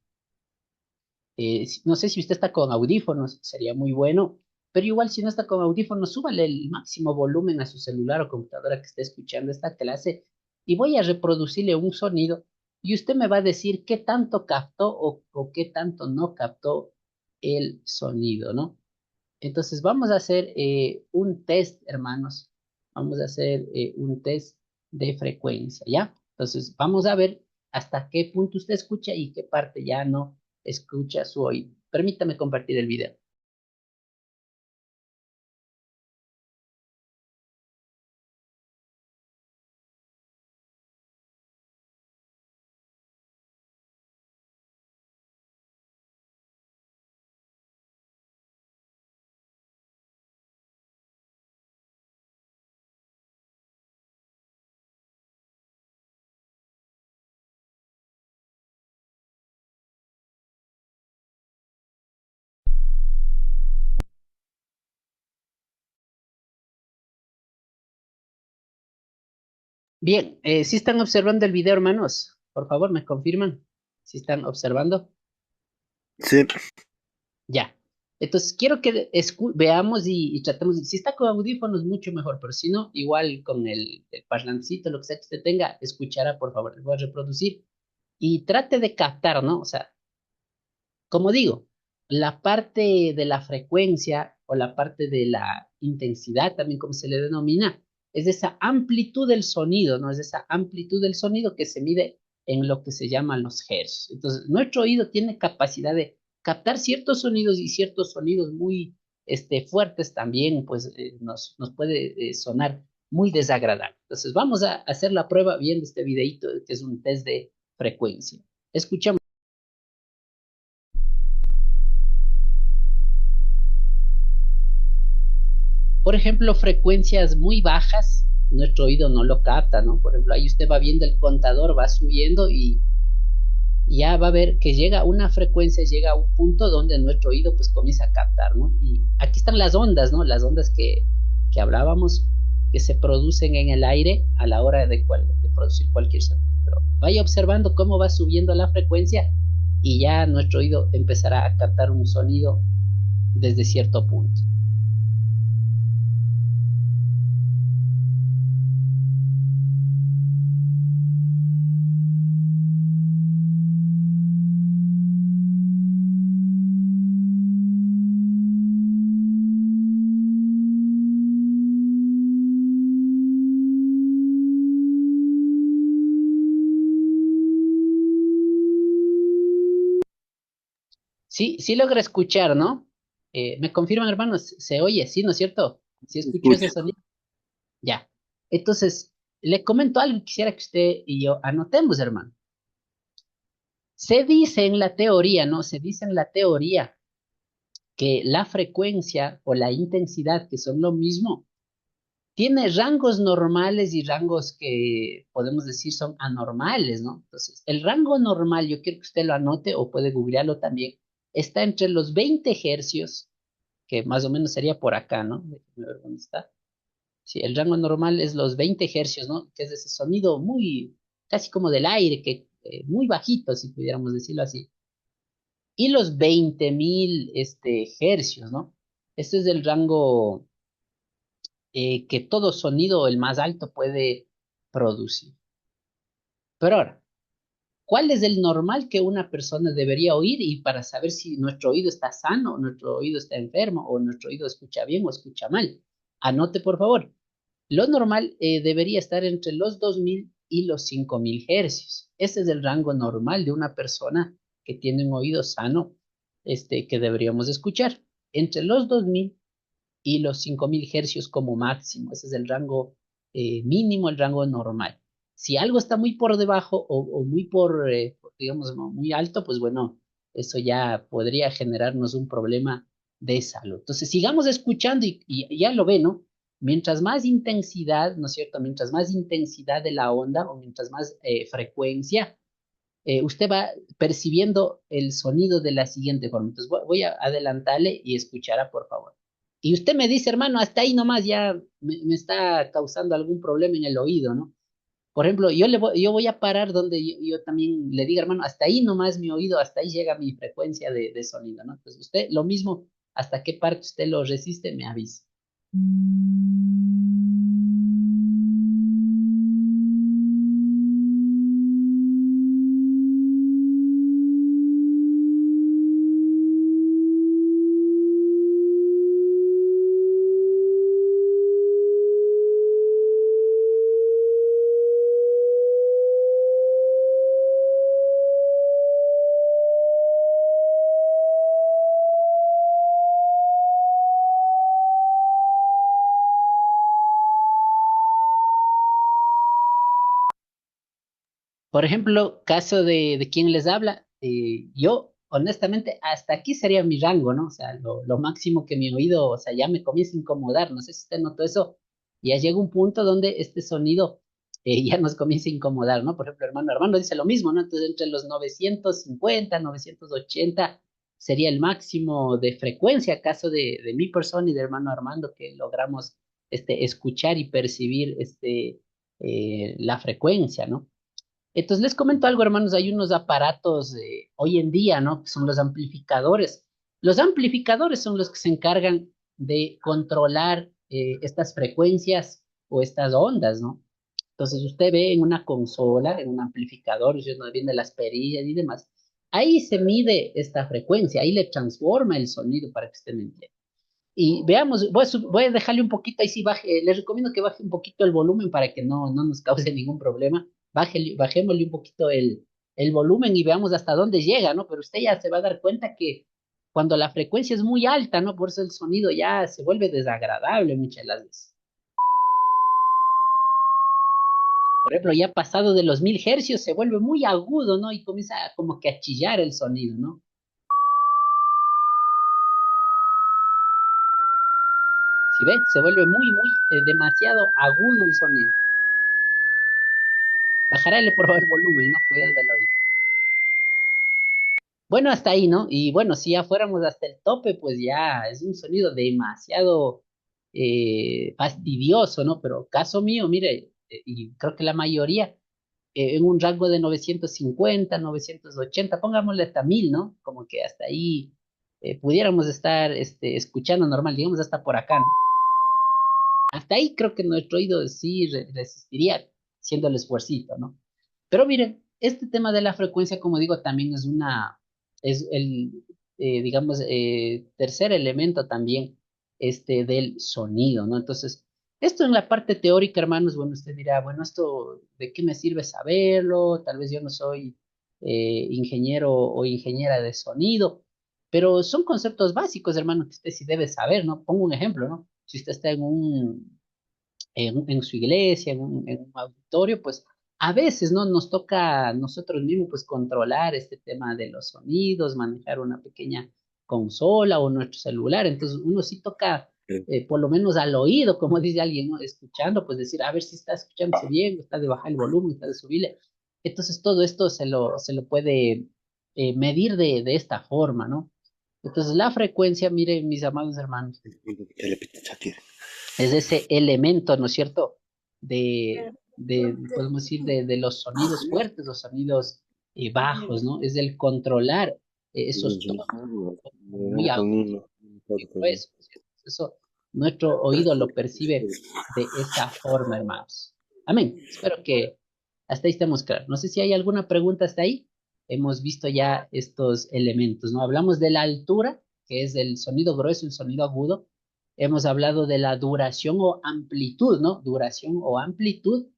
no sé si usted está con audífonos, sería muy bueno, pero igual si no está con audífonos, súbale el máximo volumen a su celular o computadora que esté escuchando esta clase y voy a reproducirle un sonido y usted me va a decir qué tanto captó o qué tanto no captó el sonido, ¿no? Entonces vamos a hacer un test, hermanos. Vamos a hacer un test de frecuencia, ¿ya? Entonces vamos a ver hasta qué punto usted escucha y qué parte ya no escucha su oído. Permítame compartir el video. Bien, si están observando el video, hermanos, por favor, me confirman si están observando. Sí, Ya. Entonces, quiero que veamos y tratemos, si está con audífonos, mucho mejor, pero si no, igual con el parlancito, lo que sea que usted tenga, escuchará, por favor, le voy a reproducir y trate de captar, ¿no? O sea, como digo, la parte de la frecuencia o la parte de la intensidad, también como se le denomina, es esa amplitud del sonido, ¿no? Es esa amplitud del sonido que se mide en lo que se llaman los hercios. Entonces, nuestro oído tiene capacidad de captar ciertos sonidos y ciertos sonidos muy fuertes también, pues nos puede sonar muy desagradable. Entonces, vamos a hacer la prueba viendo este videito, que es un test de frecuencia. Escuchamos. Por ejemplo, frecuencias muy bajas, nuestro oído no lo capta, ¿no? Por ejemplo, ahí usted va viendo el contador, va subiendo y ya va a ver que llega a una frecuencia, llega a un punto donde nuestro oído pues comienza a captar, ¿no? Y aquí están las ondas, ¿no? Las ondas que hablábamos, que se producen en el aire a la hora de producir cualquier sonido. Pero vaya observando cómo va subiendo la frecuencia y ya nuestro oído empezará a captar un sonido desde cierto punto. Sí, sí logra escuchar, ¿no? ¿Me confirman, hermanos? ¿Se oye? Sí, ¿no es cierto? ¿Sí escuchó ese escucho. sonido? Ya. Entonces, le comento algo y quisiera que usted y yo anotemos, hermano. Se dice en la teoría, ¿no? Se dice en la teoría que la frecuencia o la intensidad, que son lo mismo, tiene rangos normales y rangos que podemos decir son anormales, ¿no? Entonces, el rango normal, yo quiero que usted lo anote o puede googlearlo también, está entre los 20 hercios, que más o menos sería por acá, ¿no? Déjame ver dónde está. Sí, el rango normal es los 20 hercios, ¿no? Que es ese sonido muy, casi como del aire, que muy bajito, si pudiéramos decirlo así. Y los 20.000 hercios, ¿no? Este es el rango que todo sonido, el más alto, puede producir. Pero ahora, ¿cuál es el normal que una persona debería oír y para saber si nuestro oído está sano, nuestro oído está enfermo o nuestro oído escucha bien o escucha mal? Anote, por favor. Lo normal debería estar entre los 2.000 y los 5.000 hercios. Ese es el rango normal de una persona que tiene un oído sano, que deberíamos escuchar. Entre los 2.000 y los 5.000 hercios como máximo. Ese es el rango mínimo, el rango normal. Si algo está muy por debajo o muy digamos, muy alto, pues bueno, eso ya podría generarnos un problema de salud. Entonces, sigamos escuchando y ya lo ve, ¿no? Mientras más intensidad, ¿no es cierto? Mientras más intensidad de la onda o mientras más frecuencia, usted va percibiendo el sonido de la siguiente forma. Entonces voy a adelantarle y escuchará, por favor. Y usted me dice, hermano, hasta ahí nomás ya me está causando algún problema en el oído, ¿no? Por ejemplo, yo voy a parar donde yo también le diga, hermano, hasta ahí nomás mi oído, hasta ahí llega mi frecuencia de sonido, ¿no? Entonces usted lo mismo, hasta qué parte usted lo resiste, me avisa. Por ejemplo, caso de quien les habla, yo honestamente hasta aquí sería mi rango, ¿no? O sea, lo máximo que mi oído, o sea, ya me comienza a incomodar, no sé si usted notó eso, ya llega un punto donde este sonido ya nos comienza a incomodar, ¿no? Por ejemplo, hermano dice lo mismo, ¿no? Entonces, entre los 950, 980 sería el máximo de frecuencia, caso de mi persona y de hermano Armando, que logramos escuchar y percibir la frecuencia, ¿no? Entonces les comento algo, hermanos, hay unos aparatos hoy en día, ¿no? Que son los amplificadores. Los amplificadores son los que se encargan de controlar estas frecuencias o estas ondas, ¿no? Entonces usted ve en una consola, en un amplificador, usted no viene las perillas y demás. Ahí se mide esta frecuencia, ahí le transforma el sonido para que usted me entienda. Y veamos, voy a dejarle un poquito, ahí sí baje, les recomiendo que baje un poquito el volumen para que no nos cause ningún problema. Bajémosle un poquito el volumen y veamos hasta dónde llega, ¿no? Pero usted ya se va a dar cuenta que cuando la frecuencia es muy alta, ¿no? Por eso el sonido ya se vuelve desagradable muchas de las veces. Por ejemplo, ya pasado de los 1000 hercios se vuelve muy agudo, ¿no? Y comienza como que a chillar el sonido, ¿no? Si ve, se vuelve demasiado agudo el sonido. Bajarle por favor el volumen, ¿no? Cuidado del oído. Bueno, hasta ahí, ¿no? Y bueno, si ya fuéramos hasta el tope, pues ya es un sonido demasiado fastidioso, ¿no? Pero caso mío, mire, y creo que la mayoría, en un rango de 950, 980, pongámosle hasta 1000, ¿no? Como que hasta ahí pudiéramos estar escuchando normal, digamos hasta por acá, ¿no? Hasta ahí creo que nuestro oído sí resistiría siendo el esfuercito, ¿no? Pero miren, este tema de la frecuencia, como digo, también es el, digamos, tercer elemento también, del sonido, ¿no? Entonces, esto en la parte teórica, hermanos, bueno, usted dirá, bueno, esto, ¿de qué me sirve saberlo? Tal vez yo no soy ingeniero o ingeniera de sonido, pero son conceptos básicos, hermano, que usted sí debe saber, ¿no? Pongo un ejemplo, ¿no? Si usted está en su iglesia, en un auditorio, pues a veces, ¿no? Nos toca a nosotros mismos, pues, controlar este tema de los sonidos, manejar una pequeña consola o nuestro celular. Entonces, uno sí toca, Sí. por lo menos al oído, como dice alguien, ¿no? Escuchando, pues decir, a ver si está escuchándose bien, está de bajar el volumen, está de subirle. Entonces, todo esto se lo puede medir de esta forma, ¿no? Entonces, la frecuencia, miren, mis amados hermanos, es ese elemento, ¿no es cierto? Podemos decir, de los sonidos fuertes, los sonidos bajos, ¿no? Es el controlar esos tonos muy agudos, muy gruesos, ¿no es cierto? Eso, nuestro oído lo percibe de esa forma, hermanos. Amén. Espero que hasta ahí estemos claros. No sé si hay alguna pregunta hasta ahí. Hemos visto ya estos elementos, ¿no? Hablamos de la altura, que es el sonido grueso, el sonido agudo. Hemos hablado de la duración o amplitud, ¿no? Duración o amplitud,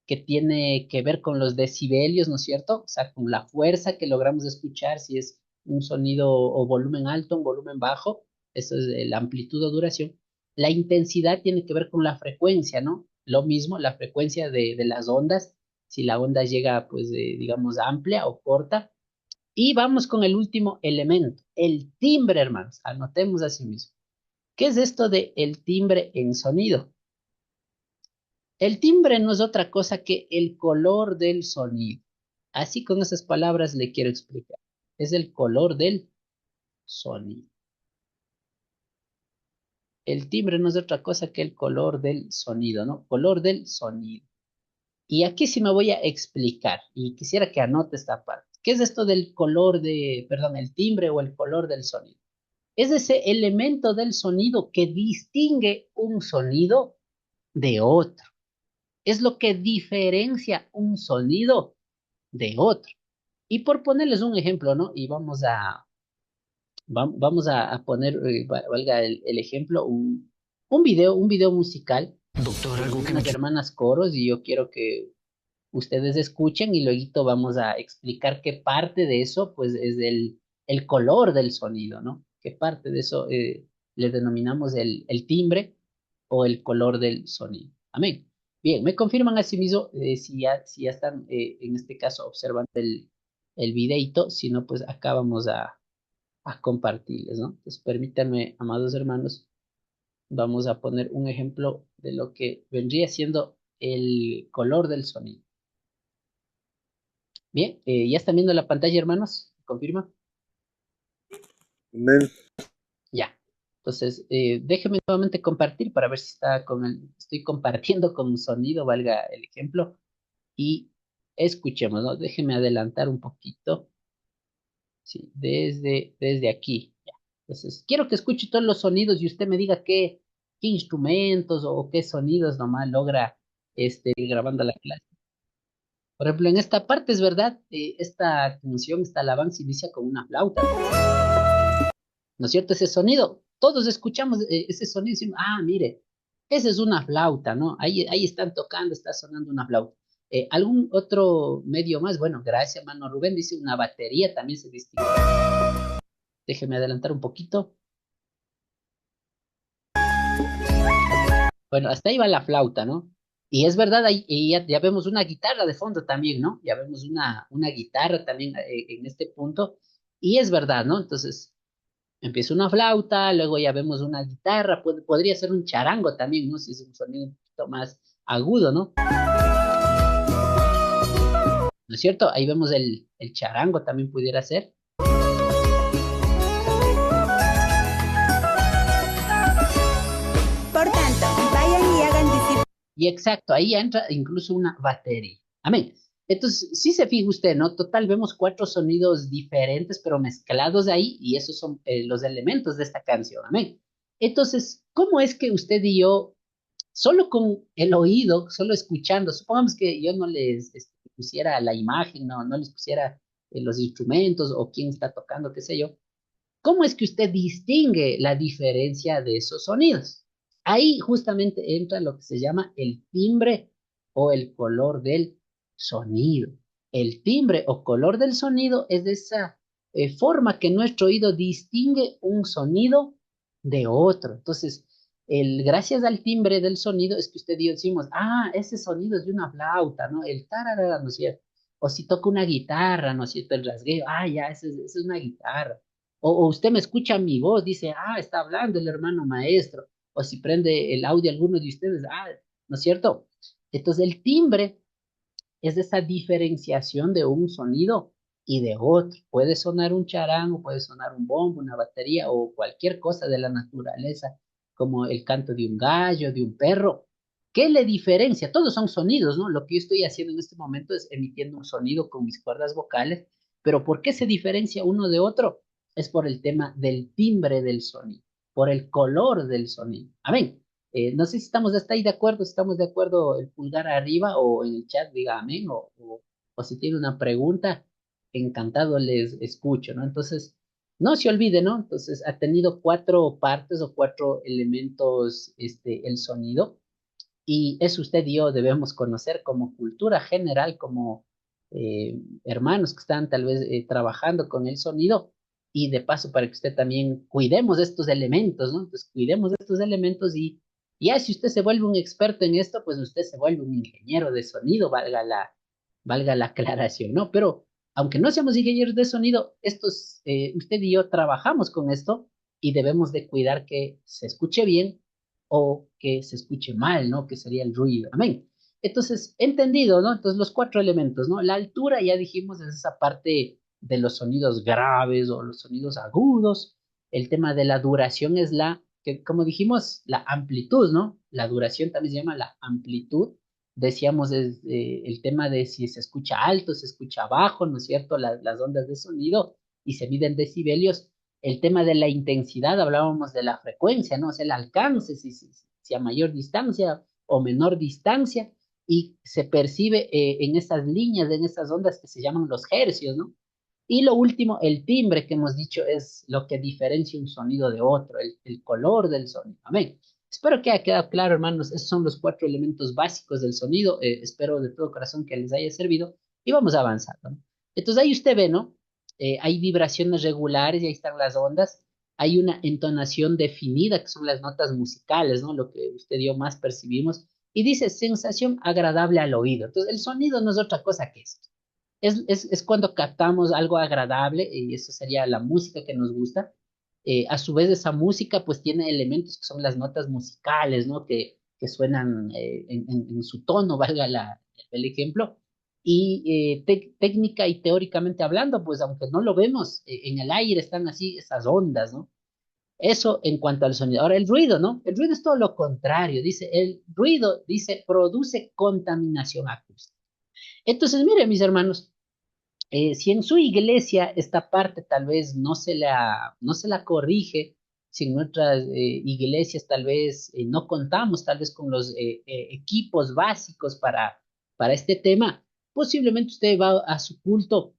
que tiene que ver con los decibelios, ¿no es cierto? O sea, con la fuerza que logramos escuchar, si es un sonido o volumen alto, un volumen bajo, eso es la amplitud o duración. La intensidad tiene que ver con la frecuencia, ¿no? Lo mismo, la frecuencia de las ondas, si la onda llega, pues, digamos, amplia o corta. Y vamos con el último elemento, el timbre, hermanos. Anotemos así mismo. ¿Qué es esto de el timbre en sonido? El timbre no es otra cosa que el color del sonido. Así con esas palabras le quiero explicar. Es el color del sonido. El timbre no es otra cosa que el color del sonido, ¿no? Color del sonido. Y aquí sí me voy a explicar y quisiera que anote esta parte. ¿Qué es esto del perdón, el timbre o el color del sonido? Es ese elemento del sonido que distingue un sonido de otro. Es lo que diferencia un sonido de otro. Y por ponerles un ejemplo, ¿no? Y vamos a poner, valga el ejemplo, un video musical Doctor, algo de que me unas hermanas coros y yo quiero que ustedes escuchen y luego vamos a explicar qué parte de eso, pues, es el color del sonido, ¿no? ¿Qué parte de eso le denominamos el timbre o el color del sonido? Amén. Bien, me confirman asimismo si ya están en este caso observando el videito, si no, pues acá vamos a compartirles, ¿no? Entonces, permítanme, amados hermanos, vamos a poner un ejemplo de lo que vendría siendo el color del sonido. Bien, ¿ya están viendo la pantalla, hermanos? ¿Confirma? Amén. Ya. Entonces, déjeme nuevamente compartir para ver si está estoy compartiendo con un sonido, valga el ejemplo, y escuchemos, ¿no? Déjeme adelantar un poquito, sí, desde aquí, ya. Entonces, quiero que escuche todos los sonidos y usted me diga qué instrumentos o qué sonidos nomás logra ir grabando la clase. Por ejemplo, en esta parte es verdad, esta canción, esta alabanza inicia con una flauta, ¿no es cierto? Ese sonido, todos escuchamos ese sonido y decimos, ah, mire, esa es una flauta, ¿no? Ahí están tocando, está sonando una flauta. ¿Algún otro medio más? Bueno, gracias, mano Rubén, dice una batería también se distingue. Déjeme adelantar un poquito. Bueno, hasta ahí va la flauta, ¿no? Y es verdad, ahí y ya vemos una guitarra de fondo también, ¿no? Ya vemos una guitarra también en este punto. Y es verdad, ¿no? Entonces, empieza una flauta, luego ya vemos una guitarra, podría ser un charango también, ¿no? Si es un sonido un poquito más agudo, ¿no? ¿No es cierto? Ahí vemos el charango también pudiera ser. Por tanto, vayan y hagan discípulos. Y exacto, ahí entra incluso una batería. Amén. Entonces, si se fija usted, ¿no? Total, vemos cuatro sonidos diferentes, pero mezclados ahí, y esos son los elementos de esta canción. Amén. Entonces, ¿cómo es que usted y yo, solo con el oído, solo escuchando, supongamos que yo no les pusiera la imagen, no les pusiera los instrumentos o quién está tocando, qué sé yo, ¿cómo es que usted distingue la diferencia de esos sonidos? Ahí justamente entra lo que se llama el timbre o el color del sonido. El timbre o color del sonido es de esa forma que nuestro oído distingue un sonido de otro. Entonces, gracias al timbre del sonido es que usted y yo decimos, ah, ese sonido es de una flauta, ¿no? El tararara, ¿no es cierto? O si toca una guitarra, ¿no es cierto? El rasgueo, ah, ya, esa es una guitarra. O usted me escucha mi voz, dice, ah, está hablando el hermano maestro. O si prende el audio alguno de ustedes, ah, ¿no es cierto? Entonces el timbre es esa diferenciación de un sonido y de otro. Puede sonar un charango, puede sonar un bombo, una batería o cualquier cosa de la naturaleza, como el canto de un gallo, de un perro. ¿Qué le diferencia? Todos son sonidos, ¿no? Lo que yo estoy haciendo en este momento es emitiendo un sonido con mis cuerdas vocales, pero ¿por qué se diferencia uno de otro? Es por el tema del timbre del sonido, por el color del sonido. Amén. No sé si estamos hasta ahí de acuerdo, si estamos de acuerdo, el pulgar arriba o en el chat diga amén o si tiene una pregunta, encantado les escucho, ¿no? Entonces, no se olvide, ¿no? Entonces, ha tenido cuatro partes o cuatro elementos, el sonido, y eso usted y yo debemos conocer como cultura general, como hermanos que están tal vez trabajando con el sonido, y de paso para que usted también cuidemos de estos elementos, ¿no? Entonces, cuidemos de estos elementos y ya si usted se vuelve un experto en esto, pues usted se vuelve un ingeniero de sonido, valga la aclaración, ¿no? Pero aunque no seamos ingenieros de sonido, usted y yo trabajamos con esto y debemos de cuidar que se escuche bien o que se escuche mal, ¿no? Que sería el ruido. Amén. Entonces, entendido, ¿no? Entonces, los cuatro elementos, ¿no? La altura, ya dijimos, es esa parte de los sonidos graves o los sonidos agudos. El tema de la duración es que como dijimos, la amplitud, ¿no? La duración también se llama la amplitud. Decíamos el tema de si se escucha alto, se escucha bajo, ¿no es cierto? Las ondas de sonido y se miden decibelios. El tema de la intensidad, hablábamos de la frecuencia, ¿no? O sea, el alcance, si a mayor distancia o menor distancia, y se percibe en esas líneas, en esas ondas que se llaman los hercios, ¿no? Y lo último, el timbre que hemos dicho es lo que diferencia un sonido de otro, el color del sonido. Amén. Espero que haya quedado claro, hermanos. Esos son los cuatro elementos básicos del sonido. Espero de todo corazón que les haya servido y vamos avanzando, ¿no? Entonces ahí usted ve, ¿no? Hay vibraciones regulares y ahí están las ondas. Hay una entonación definida, que son las notas musicales, ¿no? Lo que usted y yo más percibimos. Y dice sensación agradable al oído. Entonces el sonido no es otra cosa que esto. Es cuando captamos algo agradable y eso sería la música que nos gusta. A su vez, esa música pues tiene elementos que son las notas musicales, ¿no? Que suenan en su tono, valga el ejemplo. Y técnica y teóricamente hablando, pues aunque no lo vemos, en el aire están así esas ondas, ¿no? Eso en cuanto al sonido. Ahora, el ruido, ¿no? El ruido es todo lo contrario. Dice, el ruido, dice, produce contaminación acústica. Entonces, miren, mis hermanos, si en su iglesia esta parte tal vez no se la corrige, si en nuestras iglesias tal vez no contamos tal vez con los equipos básicos para este tema, posiblemente usted va a su culto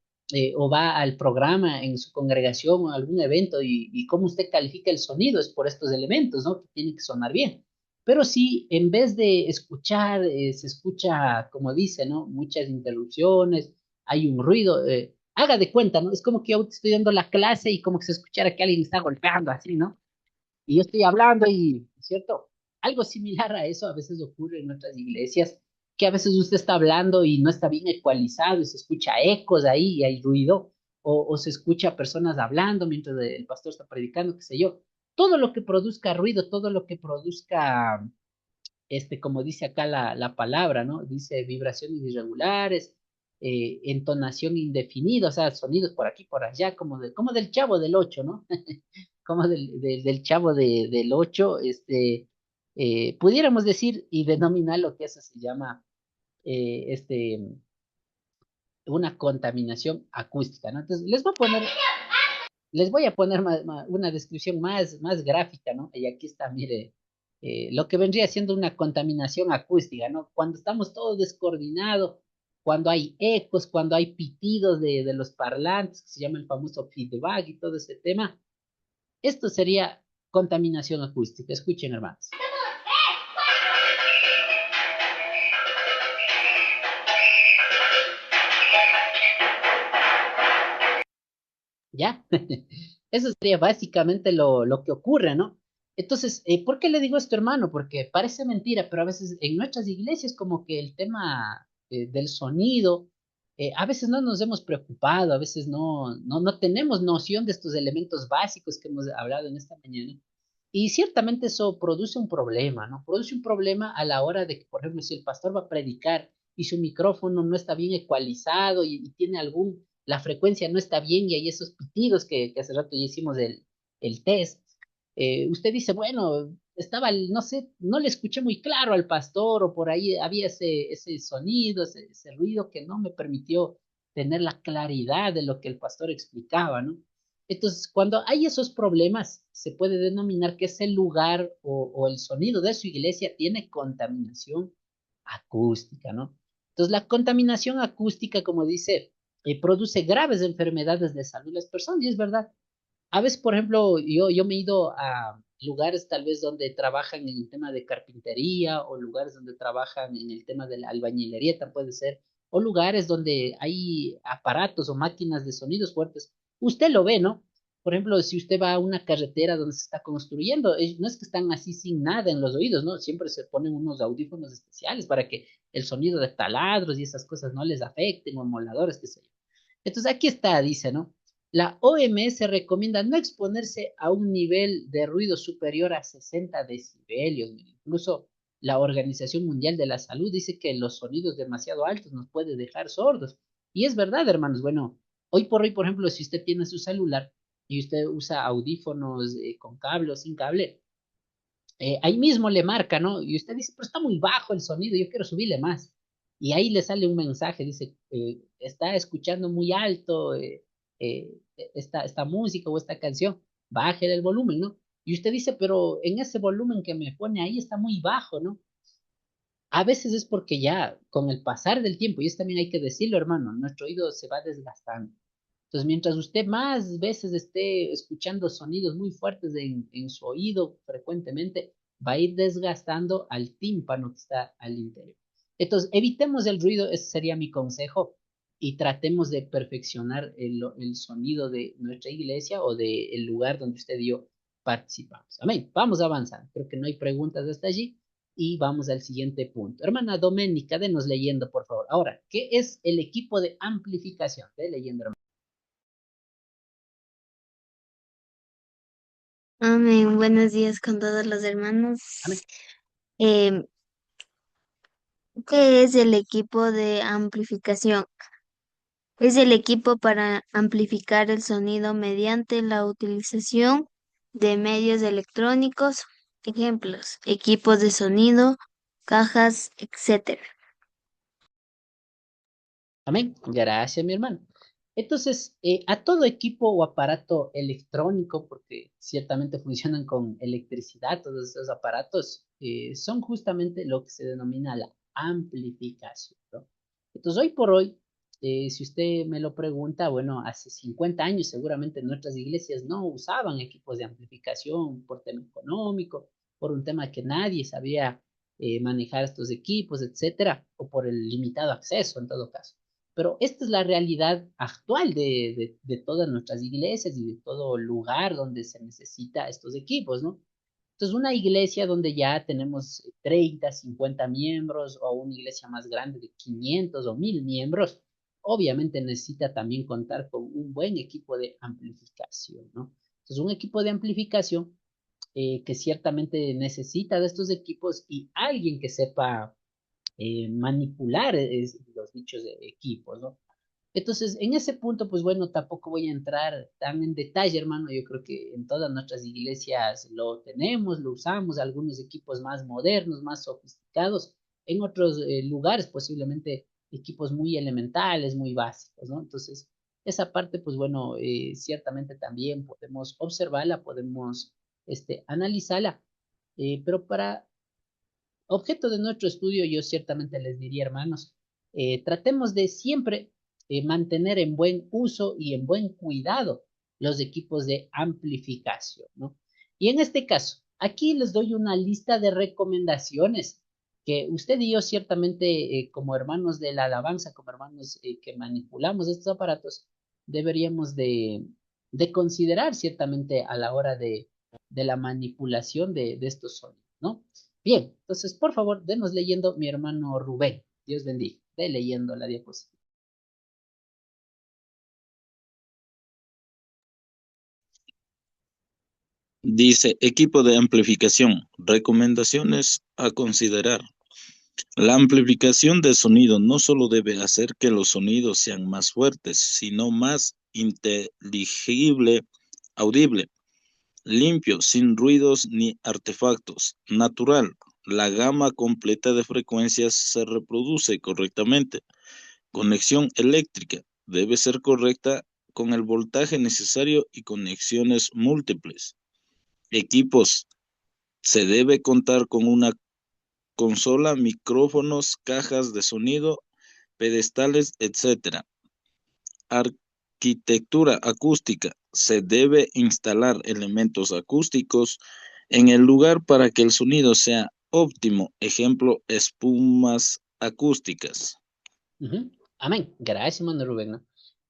o va al programa en su congregación o algún evento y cómo usted califica el sonido es por estos elementos, ¿no? Que tiene que sonar bien. Pero si en vez de escuchar, se escucha, como dice, ¿no? Muchas interrupciones, hay un ruido, haga de cuenta, ¿no? Es como que yo te estoy dando la clase y como que se escuchara que alguien está golpeando así, ¿no? Y yo estoy hablando y, ¿cierto? Algo similar a eso a veces ocurre en nuestras iglesias, que a veces usted está hablando y no está bien ecualizado y se escucha ecos ahí y hay ruido, o se escucha personas hablando mientras el pastor está predicando, qué sé yo. Todo lo que produzca ruido, todo lo que produzca como dice acá la palabra, ¿no? Dice vibraciones irregulares, entonación indefinida, o sea, sonidos por aquí, por allá, como del Chavo del Ocho, ¿no? Como del Chavo del Ocho, pudiéramos decir y denominar lo que eso se llama, eh, este, una contaminación acústica, ¿no? Entonces, les voy a poner una descripción más gráfica, ¿no? Y aquí está, mire, lo que vendría siendo una contaminación acústica, ¿no? Cuando estamos todos descoordinados, cuando hay ecos, cuando hay pitidos de los parlantes, que se llama el famoso feedback y todo ese tema, esto sería contaminación acústica. Escuchen, hermanos. ¿Ya? Eso sería básicamente lo que ocurre, ¿no? Entonces, ¿por qué le digo esto, hermano? Porque parece mentira, pero a veces en nuestras iglesias como que el tema del sonido, a veces no nos hemos preocupado, a veces no tenemos noción de estos elementos básicos que hemos hablado en esta mañana. Y ciertamente eso produce un problema, ¿no? Produce un problema a la hora de que, por ejemplo, si el pastor va a predicar y su micrófono no está bien ecualizado y tiene la frecuencia no está bien y hay esos pitidos que hace rato ya hicimos el test, usted dice, bueno, no sé, no le escuché muy claro al pastor o por ahí había ese sonido, ese ruido que no me permitió tener la claridad de lo que el pastor explicaba, ¿no? Entonces, cuando hay esos problemas, se puede denominar que ese lugar o el sonido de su iglesia tiene contaminación acústica, ¿no? Entonces, la contaminación acústica, como dice, produce graves enfermedades de salud en las personas, y es verdad. A veces, por ejemplo, yo me he ido a lugares tal vez donde trabajan en el tema de carpintería o lugares donde trabajan en el tema de la albañilería, también puede ser, o lugares donde hay aparatos o máquinas de sonidos fuertes. Usted lo ve, ¿no? Por ejemplo, si usted va a una carretera donde se está construyendo, no es que están así sin nada en los oídos, ¿no? Siempre se ponen unos audífonos especiales para que el sonido de taladros y esas cosas no les afecten o moladores, qué sé yo. Entonces aquí está, dice, ¿no? La OMS recomienda no exponerse a un nivel de ruido superior a 60 decibelios. Incluso la Organización Mundial de la Salud dice que los sonidos demasiado altos nos pueden dejar sordos. Y es verdad, hermanos. Bueno, hoy por hoy, por ejemplo, si usted tiene su celular y usted usa audífonos con cable o sin cable, ahí mismo le marca, ¿no? Y usted dice, pero está muy bajo el sonido, yo quiero subirle más. Y ahí le sale un mensaje, dice, está escuchando muy alto esta música o esta canción, baje el volumen, ¿no? Y usted dice, pero en ese volumen que me pone ahí está muy bajo, ¿no? A veces es porque ya con el pasar del tiempo, y eso también hay que decirlo, hermano, nuestro oído se va desgastando. Entonces, mientras usted más veces esté escuchando sonidos muy fuertes en su oído frecuentemente, va a ir desgastando al tímpano que está al interior. Entonces, evitemos el ruido, ese sería mi consejo, y tratemos de perfeccionar el sonido de nuestra iglesia o del lugar donde usted y yo participamos. Amén. Vamos a avanzar. Creo que no hay preguntas hasta allí y vamos al siguiente punto. Hermana Doménica, denos leyendo, por favor. Ahora, ¿qué es el equipo de amplificación? De leyendo, hermano. Amén. Buenos días con todos los hermanos. Amén. Em, ¿Qué es el equipo de amplificación? Es el equipo para amplificar el sonido mediante la utilización de medios electrónicos, ejemplos, equipos de sonido, cajas, etcétera. Amén. Gracias, mi hermano. Entonces, a todo equipo o aparato electrónico, porque ciertamente funcionan con electricidad, todos esos aparatos son justamente lo que se denomina la amplificación, ¿no? Entonces, hoy por hoy, si usted me lo pregunta, bueno, hace 50 años seguramente nuestras iglesias no usaban equipos de amplificación por tema económico, por un tema que nadie sabía manejar estos equipos, etcétera, o por el limitado acceso en todo caso. Pero esta es la realidad actual de todas nuestras iglesias y de todo lugar donde se necesita estos equipos, ¿no? Entonces, una iglesia donde ya tenemos 30, 50 miembros o una iglesia más grande de 500 o 1000 miembros, obviamente necesita también contar con un buen equipo de amplificación, ¿no? Entonces, un equipo de amplificación que ciertamente necesita de estos equipos y alguien que sepa manipular los dichos de equipos, ¿no? Entonces, en ese punto, pues bueno, tampoco voy a entrar tan en detalle, hermano. Yo creo que en todas nuestras iglesias lo tenemos, lo usamos, algunos equipos más modernos, más sofisticados, en otros lugares posiblemente equipos muy elementales, muy básicos, ¿no? Entonces, esa parte, pues bueno, ciertamente también podemos observarla, podemos analizarla, pero para objeto de nuestro estudio, yo ciertamente les diría, hermanos, tratemos de siempre mantener en buen uso y en buen cuidado los equipos de amplificación, ¿no? Y en este caso, aquí les doy una lista de recomendaciones que usted y yo ciertamente, como hermanos de la alabanza, como hermanos que manipulamos estos aparatos, deberíamos de considerar ciertamente a la hora de la manipulación de estos sonidos, ¿no? Bien, entonces, por favor, denos leyendo mi hermano Rubén. Dios bendiga. De leyendo la diapositiva. Dice, equipo de amplificación, recomendaciones a considerar. La amplificación de sonido no solo debe hacer que los sonidos sean más fuertes, sino más inteligible, audible, limpio, sin ruidos ni artefactos, natural. La gama completa de frecuencias se reproduce correctamente. Conexión eléctrica debe ser correcta con el voltaje necesario y conexiones múltiples. Equipos. Se debe contar con una consola, micrófonos, cajas de sonido, pedestales, etc. Arquitectura acústica. Se debe instalar elementos acústicos en el lugar para que el sonido sea óptimo. Ejemplo, espumas acústicas. Amén. Gracias, hermano Rubén, ¿no?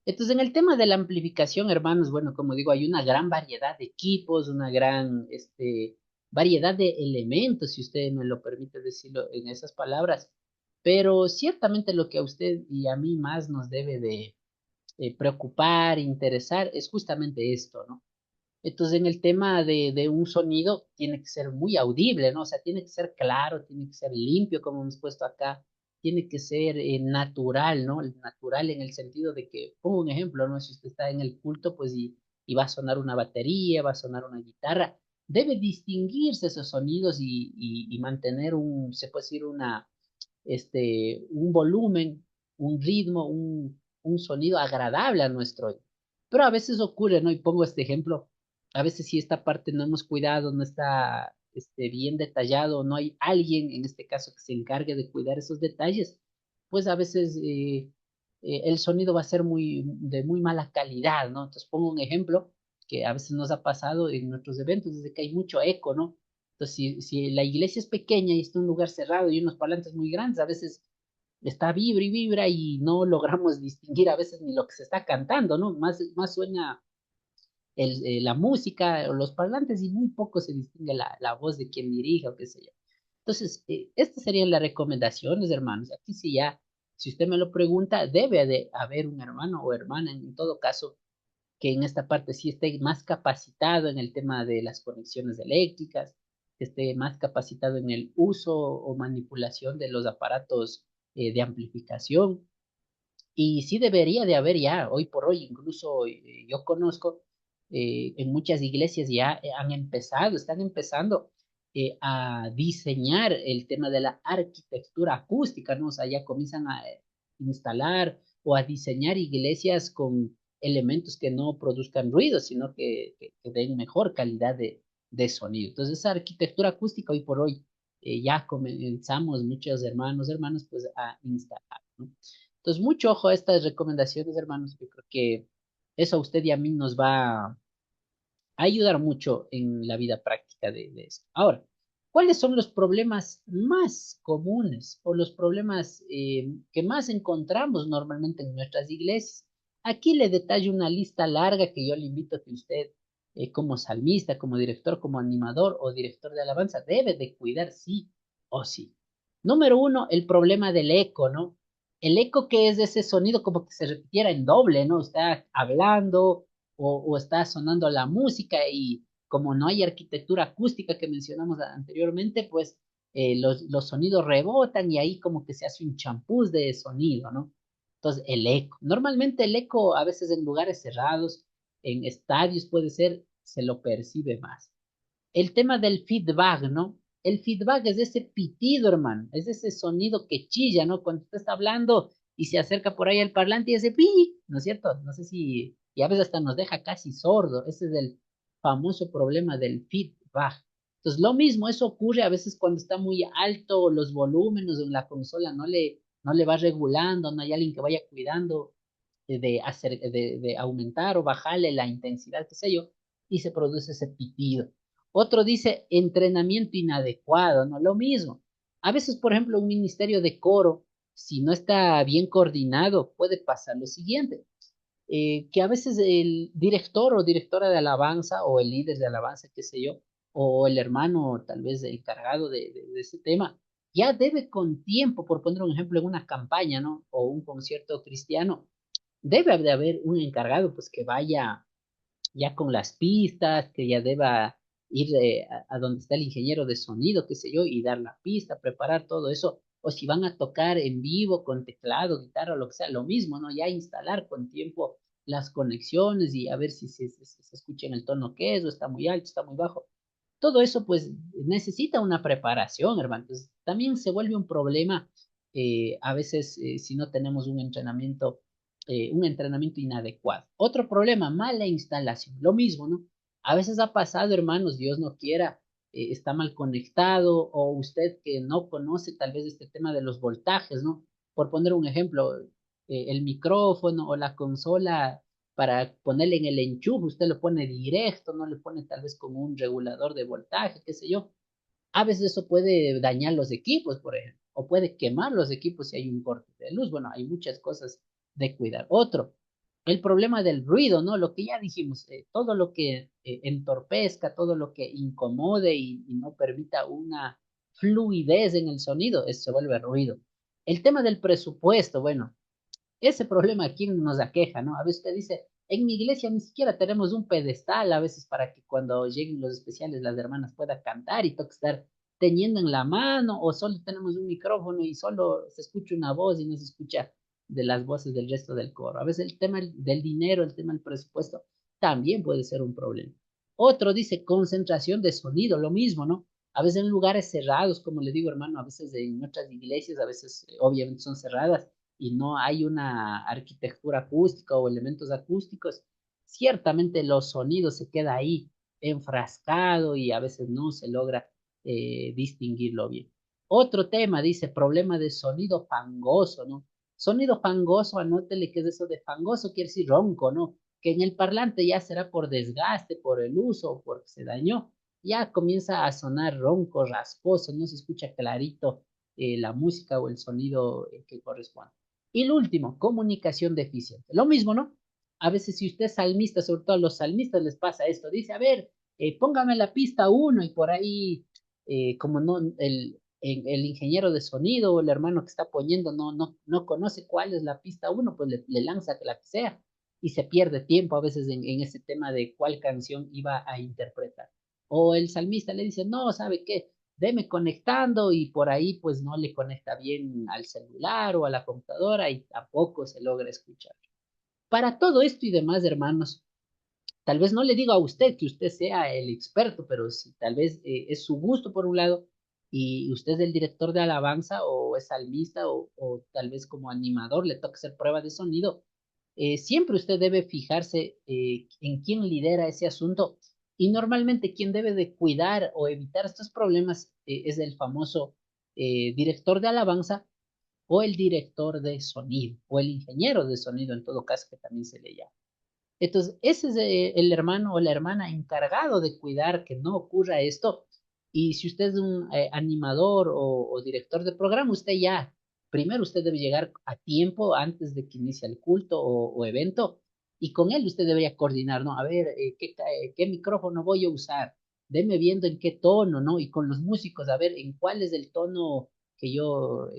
Entonces, en el tema de la amplificación, hermanos, bueno, como digo, hay una gran variedad de equipos, una gran variedad de elementos, si usted me lo permite decirlo en esas palabras, pero ciertamente lo que a usted y a mí más nos debe de preocupar, interesar, es justamente esto, ¿no? Entonces, en el tema de un sonido, tiene que ser muy audible, ¿no? O sea, tiene que ser claro, tiene que ser limpio, como hemos puesto acá, tiene que ser natural, ¿no? Natural en el sentido de que, pongo un ejemplo, ¿no? Si usted está en el culto, pues y va a sonar una batería, va a sonar una guitarra, debe distinguirse esos sonidos y mantener se puede decir, un volumen, un ritmo, un sonido agradable a nuestro oído. Pero a veces ocurre, ¿no? Y pongo este ejemplo, a veces si esta parte no hemos cuidado, no está bien detallado, no hay alguien en este caso que se encargue de cuidar esos detalles, pues a veces el sonido va a ser de muy mala calidad, ¿no? Entonces pongo un ejemplo que a veces nos ha pasado en nuestros eventos, desde que hay mucho eco, ¿no? Entonces, si la iglesia es pequeña y está en un lugar cerrado y unos parlantes muy grandes, a veces está vibra y no logramos distinguir a veces ni lo que se está cantando, ¿no? Más suena la música o los parlantes y muy poco se distingue la voz de quien dirige o qué sé yo. Entonces, estas serían las recomendaciones, hermanos. Aquí sí ya, si usted me lo pregunta, debe de haber un hermano o hermana en todo caso que en esta parte sí esté más capacitado en el tema de las conexiones eléctricas, que esté más capacitado en el uso o manipulación de los aparatos de amplificación. Y sí debería de haber ya, hoy por hoy, incluso yo conozco en muchas iglesias ya están empezando a diseñar el tema de la arquitectura acústica, ¿no? O sea, ya comienzan a instalar o a diseñar iglesias con elementos que no produzcan ruido, sino que den mejor calidad de sonido. Entonces, esa arquitectura acústica hoy por hoy ya comenzamos muchos hermanos, hermanas, pues a instalar, ¿no? Entonces, mucho ojo a estas recomendaciones, hermanos. Yo creo que eso a usted y a mí nos va a ayudar mucho en la vida práctica de esto. Ahora, ¿cuáles son los problemas más comunes o los problemas que más encontramos normalmente en nuestras iglesias? Aquí le detallo una lista larga que yo le invito a que usted, como salmista, como director, como animador o director de alabanza, debe de cuidar sí o sí. Número uno, el problema del eco, ¿no? El eco, que es ese sonido como que se repitiera en doble, ¿no? Está hablando o está sonando la música y como no hay arquitectura acústica que mencionamos anteriormente, pues los sonidos rebotan y ahí como que se hace un champús de sonido, ¿no? Entonces, el eco. Normalmente el eco a veces en lugares cerrados, en estadios puede ser, se lo percibe más. El tema del feedback, ¿no? El feedback es ese pitido, hermano, es ese sonido que chilla, ¿no? Cuando usted está hablando y se acerca por ahí al parlante y hace pi, ¿no es cierto? No sé si, y a veces hasta nos deja casi sordo. Ese es el famoso problema del feedback. Entonces, lo mismo, eso ocurre a veces cuando está muy alto los volúmenes en la consola, no le va regulando, no hay alguien que vaya cuidando de aumentar o bajarle la intensidad, qué sé yo, y se produce ese pitido. Otro dice entrenamiento inadecuado, ¿no? Lo mismo. A veces, por ejemplo, un ministerio de coro, si no está bien coordinado, puede pasar lo siguiente, que a veces el director o directora de alabanza o el líder de alabanza, qué sé yo, o el hermano tal vez encargado de ese tema, ya debe con tiempo, por poner un ejemplo, en una campaña, ¿no? O un concierto cristiano, debe de haber un encargado, pues que vaya ya con las pistas, que ya deba ir a donde está el ingeniero de sonido, qué sé yo, y dar la pista, preparar todo eso. O si van a tocar en vivo con teclado, guitarra, lo que sea, lo mismo, ¿no? Ya instalar con tiempo las conexiones y a ver si se escucha en el tono que es, o está muy alto, está muy bajo. Todo eso, pues, necesita una preparación, hermano. Entonces, también se vuelve un problema a veces si no tenemos un entrenamiento inadecuado. Otro problema, mala instalación. Lo mismo, ¿no? A veces ha pasado, hermanos, Dios no quiera, está mal conectado o usted que no conoce tal vez este tema de los voltajes, ¿no? Por poner un ejemplo, el micrófono o la consola para ponerle en el enchufe, usted lo pone directo, no le pone tal vez como un regulador de voltaje, qué sé yo. A veces eso puede dañar los equipos, por ejemplo, o puede quemar los equipos si hay un corte de luz. Bueno, hay muchas cosas de cuidar. Otro, el problema del ruido, ¿no? Lo que ya dijimos, todo lo que entorpezca, todo lo que incomode y no permita una fluidez en el sonido, eso se vuelve ruido. El tema del presupuesto, bueno, ese problema aquí nos aqueja, ¿no? A veces usted dice, en mi iglesia ni siquiera tenemos un pedestal a veces para que cuando lleguen los especiales las hermanas puedan cantar y toque estar teniendo en la mano, o solo tenemos un micrófono y solo se escucha una voz y no se escucha de las voces del resto del coro. A veces el tema del dinero, el tema del presupuesto, también puede ser un problema. Otro dice concentración de sonido, lo mismo, ¿no? A veces en lugares cerrados, como le digo, hermano, a veces en nuestras iglesias, a veces obviamente son cerradas y no hay una arquitectura acústica o elementos acústicos, ciertamente los sonidos se queda ahí enfrascado y a veces no se logra distinguirlo bien. Otro tema dice problema de sonido fangoso, ¿no? Sonido fangoso, anótele que es eso de fangoso, quiere decir ronco, ¿no? Que en el parlante ya será por desgaste, por el uso o porque se dañó, ya comienza a sonar ronco, rasposo, no se escucha clarito la música o el sonido que corresponde. Y lo último, comunicación deficiente. Lo mismo, ¿no? A veces si usted es salmista, sobre todo a los salmistas les pasa esto, dice, a ver, póngame la pista uno y por ahí, como no, el ingeniero de sonido o el hermano que está poniendo no conoce cuál es la pista uno, pues le lanza la que sea y se pierde tiempo a veces en ese tema de cuál canción iba a interpretar. O el salmista le dice, no, ¿sabe qué? Deme conectando y por ahí pues no le conecta bien al celular o a la computadora y tampoco se logra escuchar. Para todo esto y demás, hermanos, tal vez no le digo a usted que usted sea el experto, pero si tal vez es su gusto por un lado y usted es el director de alabanza o es salmista o tal vez como animador le toca hacer prueba de sonido, siempre usted debe fijarse en quién lidera ese asunto y normalmente quien debe de cuidar o evitar estos problemas es el famoso director de alabanza o el director de sonido o el ingeniero de sonido en todo caso que también se le llama. Entonces, ese es el hermano o la hermana encargado de cuidar que no ocurra esto. Y si usted es un animador o director de programa, usted ya, primero usted debe llegar a tiempo antes de que inicie el culto o evento, y con él usted debería coordinar, ¿no? A ver, ¿qué micrófono voy a usar? Deme viendo en qué tono, ¿no? Y con los músicos, a ver, en cuál es el tono que yo,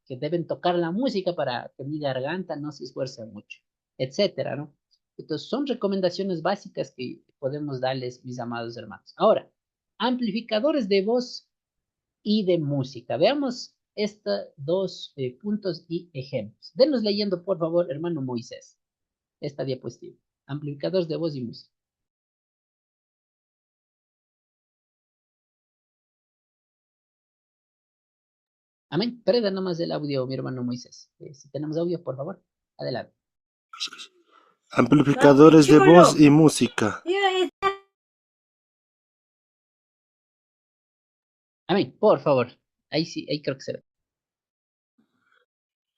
que deben tocar la música para que mi garganta no se esfuerce mucho, etcétera, ¿no? Entonces, son recomendaciones básicas que podemos darles, mis amados hermanos. Ahora, amplificadores de voz y de música. Veamos estos dos puntos y ejemplos. Denos leyendo, por favor, hermano Moisés, esta diapositiva. Amplificadores de voz y música. Amén. Prenda nomás el audio, mi hermano Moisés. Si tenemos audio, por favor, adelante. Amplificadores de voz y música. Amén, por favor. Ahí sí, ahí creo que se ve.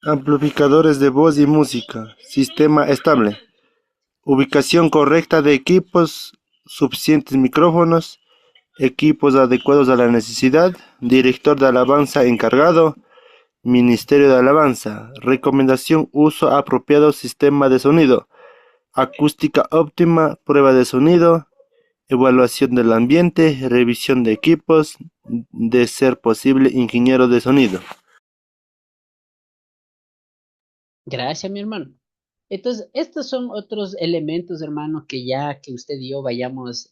Amplificadores de voz y música. Sistema estable. Ubicación correcta de equipos, suficientes micrófonos, equipos adecuados a la necesidad, director de alabanza encargado, ministerio de alabanza, recomendación uso apropiado sistema de sonido, acústica óptima, prueba de sonido, evaluación del ambiente, revisión de equipos, de ser posible ingeniero de sonido. Gracias, mi hermano. Entonces, estos son otros elementos, hermano, que ya que usted y yo vayamos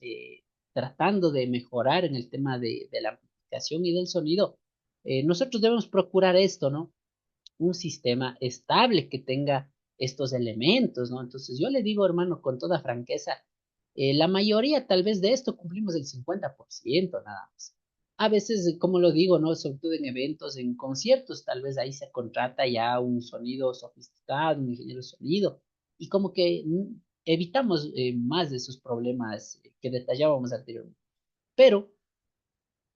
tratando de mejorar en el tema de la amplificación y del sonido. Nosotros debemos procurar esto, ¿no? Un sistema estable que tenga estos elementos, ¿no? Entonces, yo le digo, hermano, con toda franqueza, la mayoría tal vez de esto cumplimos el 50% nada más. A veces, como lo digo, ¿no? Sobre todo en eventos, en conciertos, tal vez ahí se contrata ya un sonido sofisticado, un ingeniero de sonido, y como que evitamos más de esos problemas que detallábamos anteriormente. Pero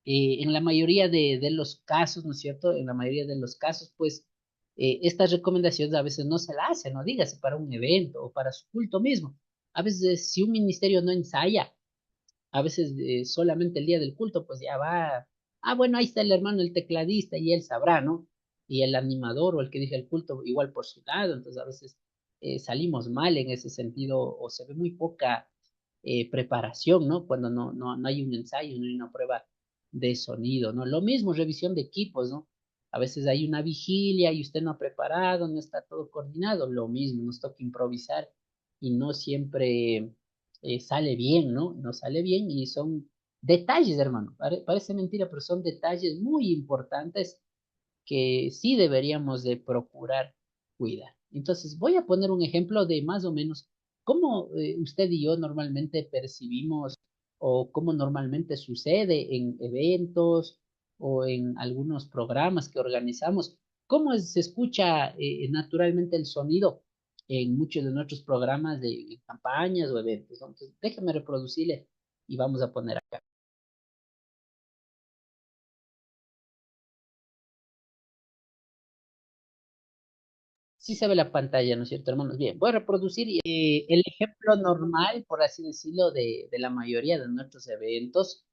en la mayoría de los casos, ¿no es cierto? En la mayoría de los casos, pues, estas recomendaciones a veces no se las hacen, ¿no? Dígase para un evento o para su culto mismo. A veces, si un ministerio no ensaya, a veces solamente el día del culto, pues ya va, bueno, ahí está el hermano, el tecladista, y él sabrá, ¿no? Y el animador o el que dirige el culto, igual por su lado, entonces a veces salimos mal en ese sentido o se ve muy poca preparación, ¿no? Cuando no hay un ensayo, no hay una prueba de sonido, ¿no? Lo mismo, revisión de equipos, ¿no? A veces hay una vigilia y usted no ha preparado, no está todo coordinado, lo mismo, nos toca improvisar y no siempre sale bien, ¿no? No sale bien y son detalles, hermano. Parece mentira, pero son detalles muy importantes que sí deberíamos de procurar cuidar. Entonces, voy a poner un ejemplo de más o menos cómo usted y yo normalmente percibimos o cómo normalmente sucede en eventos o en algunos programas que organizamos, se escucha naturalmente el sonido en muchos de nuestros programas de campañas o eventos, ¿no? Entonces, déjeme reproducirle y vamos a poner acá. Sí se ve la pantalla, ¿no es cierto, hermanos? Bien, voy a reproducir el ejemplo normal, por así decirlo, de la mayoría de nuestros eventos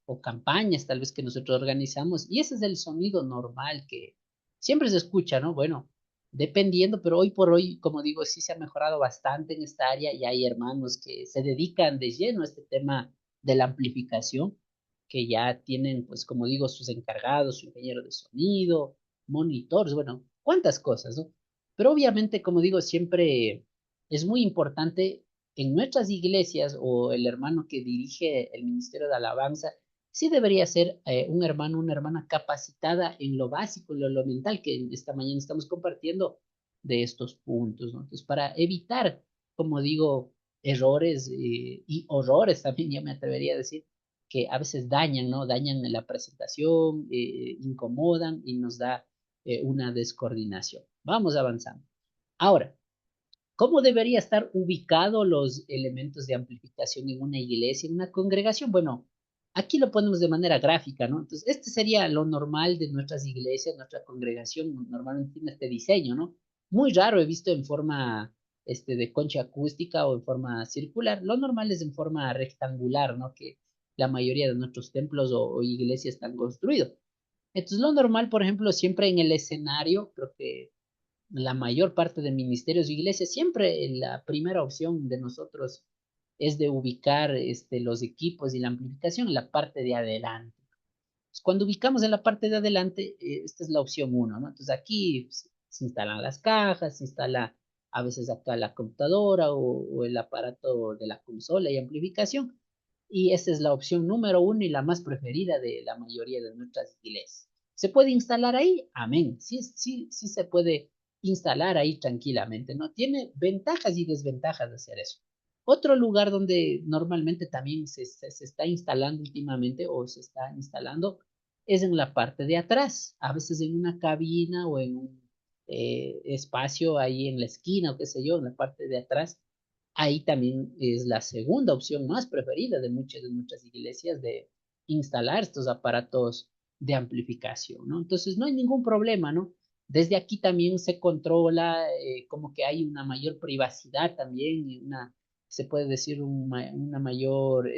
o campañas tal vez que nosotros organizamos. Y ese es el sonido normal que siempre se escucha, ¿no? Bueno, dependiendo, pero hoy por hoy, como digo, sí se ha mejorado bastante en esta área y hay hermanos que se dedican de lleno a este tema de la amplificación, que ya tienen, pues, como digo, sus encargados, su ingeniero de sonido monitores, bueno, cuántas cosas, ¿no? Pero obviamente, como digo, siempre es muy importante en nuestras iglesias o el hermano que dirige el ministerio de alabanza, sí debería ser un hermano, una hermana capacitada en lo básico, en lo elemental que esta mañana estamos compartiendo de estos puntos, ¿no? Entonces, para evitar, como digo, errores y horrores también, yo me atrevería a decir, que a veces dañan, ¿no? Dañan la presentación, incomodan y nos da una descoordinación. Vamos avanzando. Ahora, ¿cómo debería estar ubicados los elementos de amplificación en una iglesia, en una congregación? Bueno, aquí lo ponemos de manera gráfica, ¿no? Entonces, este sería lo normal de nuestras iglesias, nuestra congregación normalmente tiene este diseño, ¿no? Muy raro he visto en forma de concha acústica o en forma circular. Lo normal es en forma rectangular, ¿no? Que la mayoría de nuestros templos o iglesias están construidos. Entonces, lo normal, por ejemplo, siempre en el escenario, creo que la mayor parte de ministerios e iglesias, siempre la primera opción de nosotros es de ubicar los equipos y la amplificación en la parte de adelante. Pues, cuando ubicamos en la parte de adelante, esta es la opción uno, ¿no? Entonces aquí se instalan las cajas, se instala a veces acá la computadora o el aparato de la consola y amplificación. Y esa es la opción número uno y la más preferida de la mayoría de nuestras iglesias. ¿Se puede instalar ahí? Amén. Sí, sí, sí se puede instalar ahí tranquilamente, ¿no? Tiene ventajas y desventajas de hacer eso. Otro lugar donde normalmente también se está instalando últimamente o se está instalando es en la parte de atrás, a veces en una cabina o en un espacio ahí en la esquina o qué sé yo, en la parte de atrás. Ahí también es la segunda opción más preferida de muchas de nuestras iglesias de instalar estos aparatos de amplificación, ¿no? Entonces no hay ningún problema, ¿no? Desde aquí también se controla, como que hay una mayor privacidad también, y se puede decir una mayor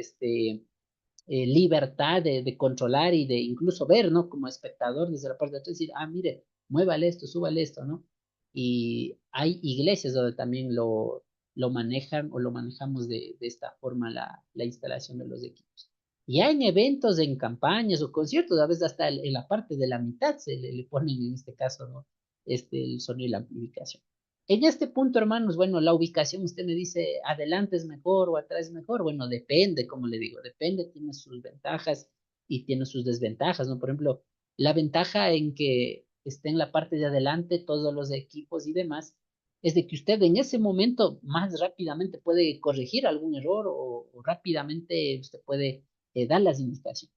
libertad de controlar y de incluso ver, ¿no? Como espectador desde la parte de atrás, decir, ah, mire, muévale esto, súbale esto, ¿no? Y hay iglesias donde también lo manejan o lo manejamos de esta forma la instalación de los equipos. Ya en eventos, en campañas o conciertos, a veces hasta en la parte de la mitad le ponen en este caso, ¿no? El sonido y la amplificación. En este punto, hermanos, bueno, la ubicación, usted me dice, adelante es mejor o atrás es mejor. Bueno, depende, como le digo, depende, tiene sus ventajas y tiene sus desventajas, ¿no? Por ejemplo, la ventaja en que esté en la parte de adelante todos los equipos y demás, es de que usted en ese momento más rápidamente puede corregir algún error o rápidamente usted puede dar las indicaciones.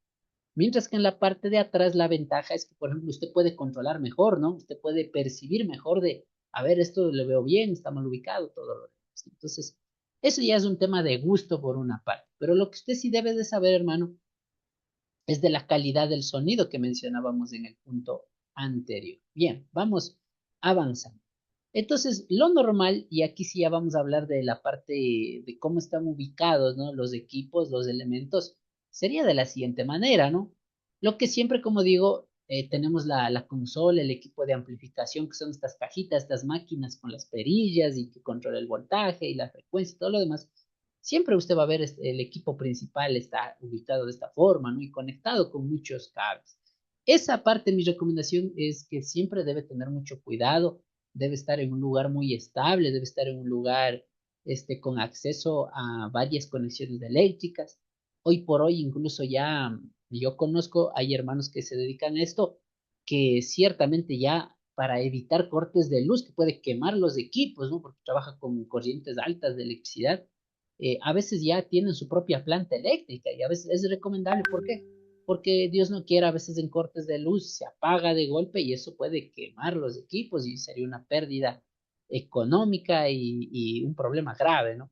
Mientras que en la parte de atrás la ventaja es que, por ejemplo, usted puede controlar mejor, ¿no? Usted puede percibir mejor a ver, esto le veo bien, está mal ubicado, todo lo demás. Entonces, eso ya es un tema de gusto por una parte. Pero lo que usted sí debe de saber, hermano, es de la calidad del sonido que mencionábamos en el punto anterior. Bien, vamos avanzando. Entonces, lo normal, y aquí sí ya vamos a hablar de la parte de cómo están ubicados, ¿no? Los equipos, los elementos, sería de la siguiente manera, ¿no? Lo que siempre, como digo, tenemos la consola, el equipo de amplificación, que son estas cajitas, estas máquinas con las perillas y que controla el voltaje y la frecuencia y todo lo demás. Siempre usted va a ver el equipo principal está ubicado de esta forma, ¿no? Y conectado con muchos cables. Esa parte, mi recomendación es que siempre debe tener mucho cuidado, debe estar en un lugar muy estable, debe estar en un lugar con acceso a varias conexiones eléctricas. Hoy por hoy, incluso ya yo conozco, hay hermanos que se dedican a esto, que ciertamente ya para evitar cortes de luz que puede quemar los equipos, ¿no? Porque trabaja con corrientes altas de electricidad, a veces ya tienen su propia planta eléctrica y a veces es recomendable. ¿Por qué? Porque Dios no quiera, a veces en cortes de luz se apaga de golpe y eso puede quemar los equipos y sería una pérdida económica y un problema grave, ¿no?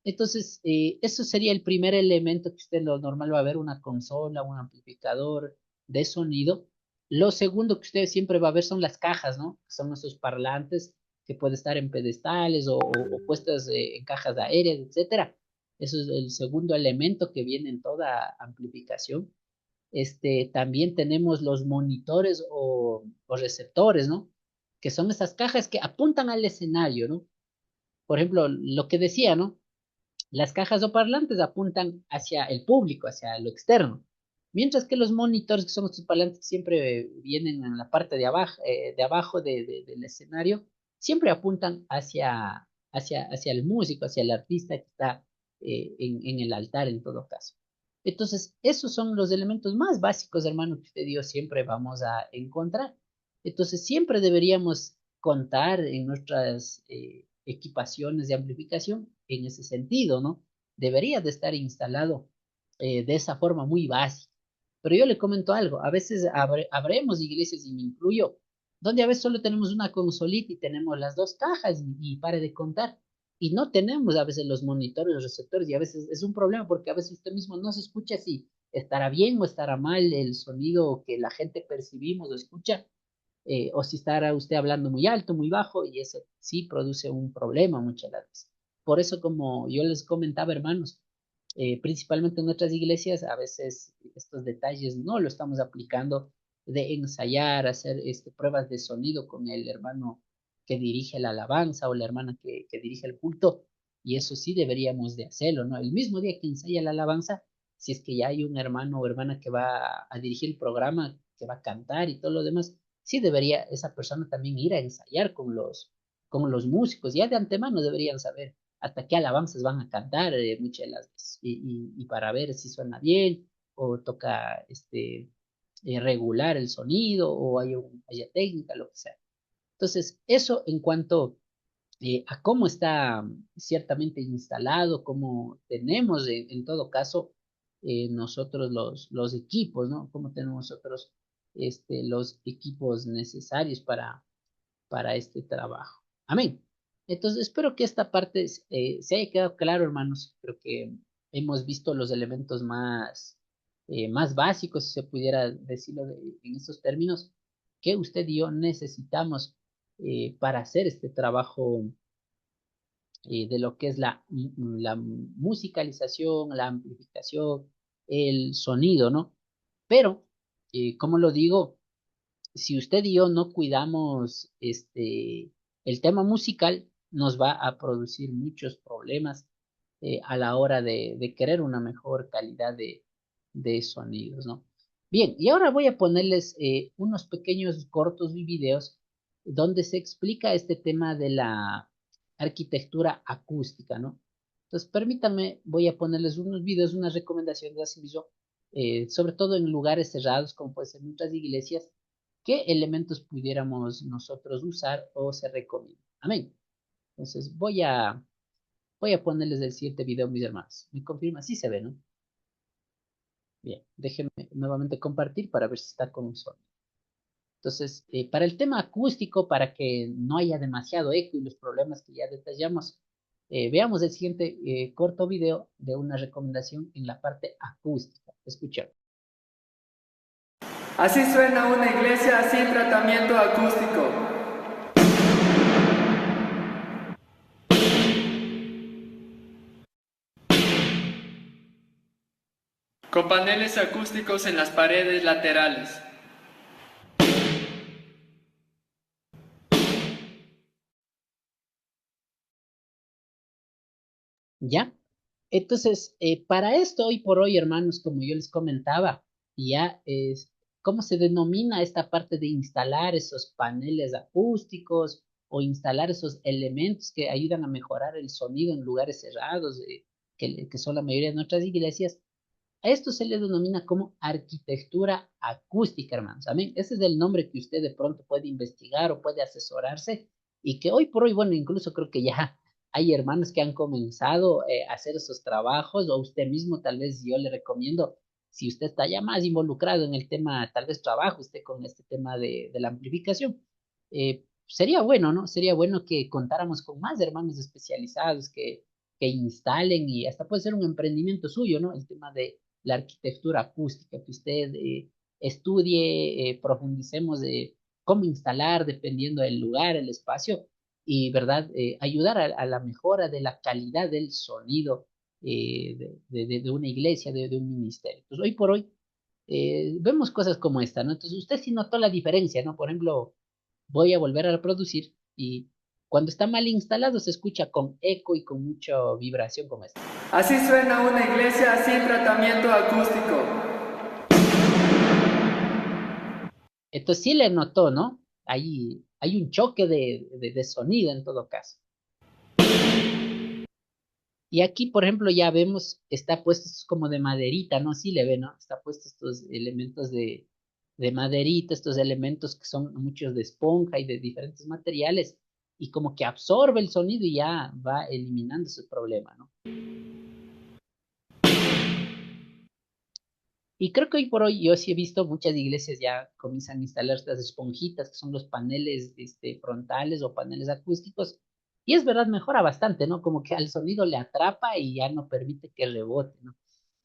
Entonces, eso sería el primer elemento que usted lo normal va a ver, una consola, un amplificador de sonido. Lo segundo que usted siempre va a ver son las cajas, ¿no? Son esos parlantes que pueden estar en pedestales o puestas en cajas aéreas, etcétera. Eso es el segundo elemento que viene en toda amplificación. También tenemos los monitores o receptores, ¿no? Que son esas cajas que apuntan al escenario, ¿no? Por ejemplo, lo que decía, ¿no? Las cajas o parlantes apuntan hacia el público, hacia lo externo, mientras que los monitores, que son estos parlantes que siempre vienen en la parte de abajo del escenario, siempre apuntan hacia el músico, hacia el artista que está en el altar en todo caso. Entonces, esos son los elementos más básicos, hermano, que usted y yo siempre vamos a encontrar. Entonces, siempre deberíamos contar en nuestras equipaciones de amplificación en ese sentido, ¿no? Debería de estar instalado de esa forma muy básica. Pero yo le comento algo, a veces habremos iglesias, y me incluyo, donde a veces solo tenemos una consolita y tenemos las dos cajas y pare de contar. Y no tenemos a veces los monitores, los receptores, y a veces es un problema porque a veces usted mismo no se escucha si estará bien o estará mal el sonido que la gente percibimos o escucha, o si estará usted hablando muy alto, muy bajo, y eso sí produce un problema muchas veces. Por eso, como yo les comentaba, hermanos, principalmente en nuestras iglesias, a veces estos detalles no lo estamos aplicando de ensayar, hacer pruebas de sonido con el hermano que dirige la alabanza o la hermana que dirige el culto, y eso sí deberíamos de hacerlo, ¿no? El mismo día que ensaya la alabanza, si es que ya hay un hermano o hermana que va a dirigir el programa, que va a cantar y todo lo demás, sí debería esa persona también ir a ensayar con los músicos, ya de antemano deberían saber hasta qué alabanzas van a cantar muchas de las veces, y para ver si suena bien o toca regular el sonido o haya técnica, lo que sea. Entonces, eso en cuanto a cómo está ciertamente instalado, cómo tenemos en todo caso nosotros los equipos, ¿no? Cómo tenemos nosotros los equipos necesarios para este trabajo. Amén. Entonces, espero que esta parte se haya quedado claro, hermanos. Creo que hemos visto los elementos más básicos, si se pudiera decirlo en estos términos, que usted y yo necesitamos para hacer este trabajo de lo que es la musicalización, la amplificación, el sonido, ¿no? Pero, como lo digo, si usted y yo no cuidamos el tema musical, nos va a producir muchos problemas a la hora de querer una mejor calidad de sonidos, ¿no? Bien, y ahora voy a ponerles unos pequeños cortos y videos donde se explica este tema de la arquitectura acústica, ¿no? Entonces, permítanme, voy a ponerles unos videos, unas recomendaciones así mismo, sobre todo en lugares cerrados, como puede ser nuestras iglesias, qué elementos pudiéramos nosotros usar o se recomienda. Amén. Entonces voy a ponerles el siguiente video, mis hermanos. Me confirma, sí se ve, ¿no? Bien, déjenme nuevamente compartir para ver si está con un sonido. Entonces, para el tema acústico, para que no haya demasiado eco y los problemas que ya detallamos, veamos el siguiente corto video de una recomendación en la parte acústica. Escuchemos. Así suena una iglesia sin tratamiento acústico. Con paneles acústicos en las paredes laterales. ¿Ya? Entonces, para esto, hoy por hoy, hermanos, como yo les comentaba, ya es, ¿cómo se denomina esta parte de instalar esos paneles acústicos o instalar esos elementos que ayudan a mejorar el sonido en lugares cerrados, que son la mayoría de nuestras iglesias? A esto se le denomina como arquitectura acústica, hermanos. Amén. Ese es el nombre que usted de pronto puede investigar o puede asesorarse, y que hoy por hoy, bueno, incluso creo que ya hay hermanos que han comenzado a hacer esos trabajos, o usted mismo, tal vez yo le recomiendo, si usted está ya más involucrado en el tema, tal vez trabaja usted con este tema de la amplificación. Sería bueno, ¿no? Sería bueno que contáramos con más hermanos especializados que instalen, y hasta puede ser un emprendimiento suyo, ¿no? El tema de la arquitectura acústica, que usted estudie, profundicemos de cómo instalar dependiendo del lugar, el espacio, y, ¿verdad? Ayudar a la mejora de la calidad del sonido de una iglesia, de un ministerio. Entonces, hoy por hoy vemos cosas como esta, ¿no? Entonces, usted sí notó la diferencia, ¿no? Por ejemplo, voy a volver a reproducir, y cuando está mal instalado se escucha con eco y con mucha vibración como esta. Así suena una iglesia sin tratamiento acústico. Entonces sí le notó, ¿no? Hay un choque de sonido en todo caso. Y aquí, por ejemplo, ya vemos, está puesto esto como de maderita, ¿no? Sí le ve, ¿no? Está puesto estos elementos de maderita, estos elementos que son muchos de esponja y de diferentes materiales. y como que absorbe el sonido y ya va eliminando ese problema, ¿no? Y creo que hoy por hoy yo sí he visto muchas iglesias ya comienzan a instalar estas esponjitas que son los paneles frontales o paneles acústicos. Y es verdad, mejora bastante, ¿no? Como que al sonido le atrapa y ya no permite que rebote, ¿no?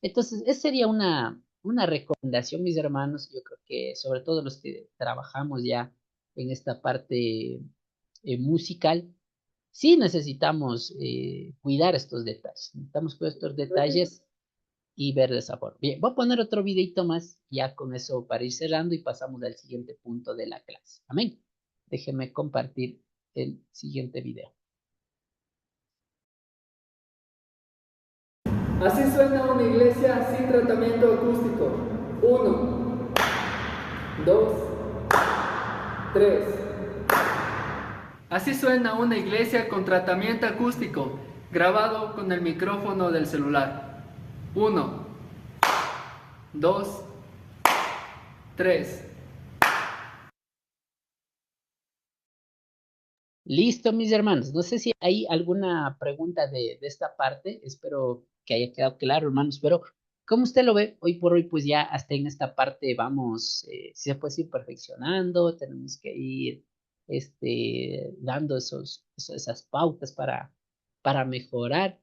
Entonces, esa sería una recomendación, mis hermanos. Yo creo que sobre todo los que trabajamos ya en esta parte musical, sí necesitamos cuidar estos detalles. Necesitamos cuidar estos detalles y ver de esa forma. Bien, voy a poner otro videito más ya con eso para ir cerrando y pasamos al siguiente punto de la clase. Amén. Déjenme compartir el siguiente video. Así suena una iglesia sin tratamiento acústico. 1, 2, 3. Así suena una iglesia con tratamiento acústico, grabado con el micrófono del celular. 1, 2, 3. Listo, mis hermanos. No sé si hay alguna pregunta de esta parte. Espero que haya quedado claro, hermanos. Pero como usted lo ve, hoy por hoy, pues ya hasta en esta parte vamos, si se puede ir perfeccionando. Tenemos que ir dando esas pautas para mejorar.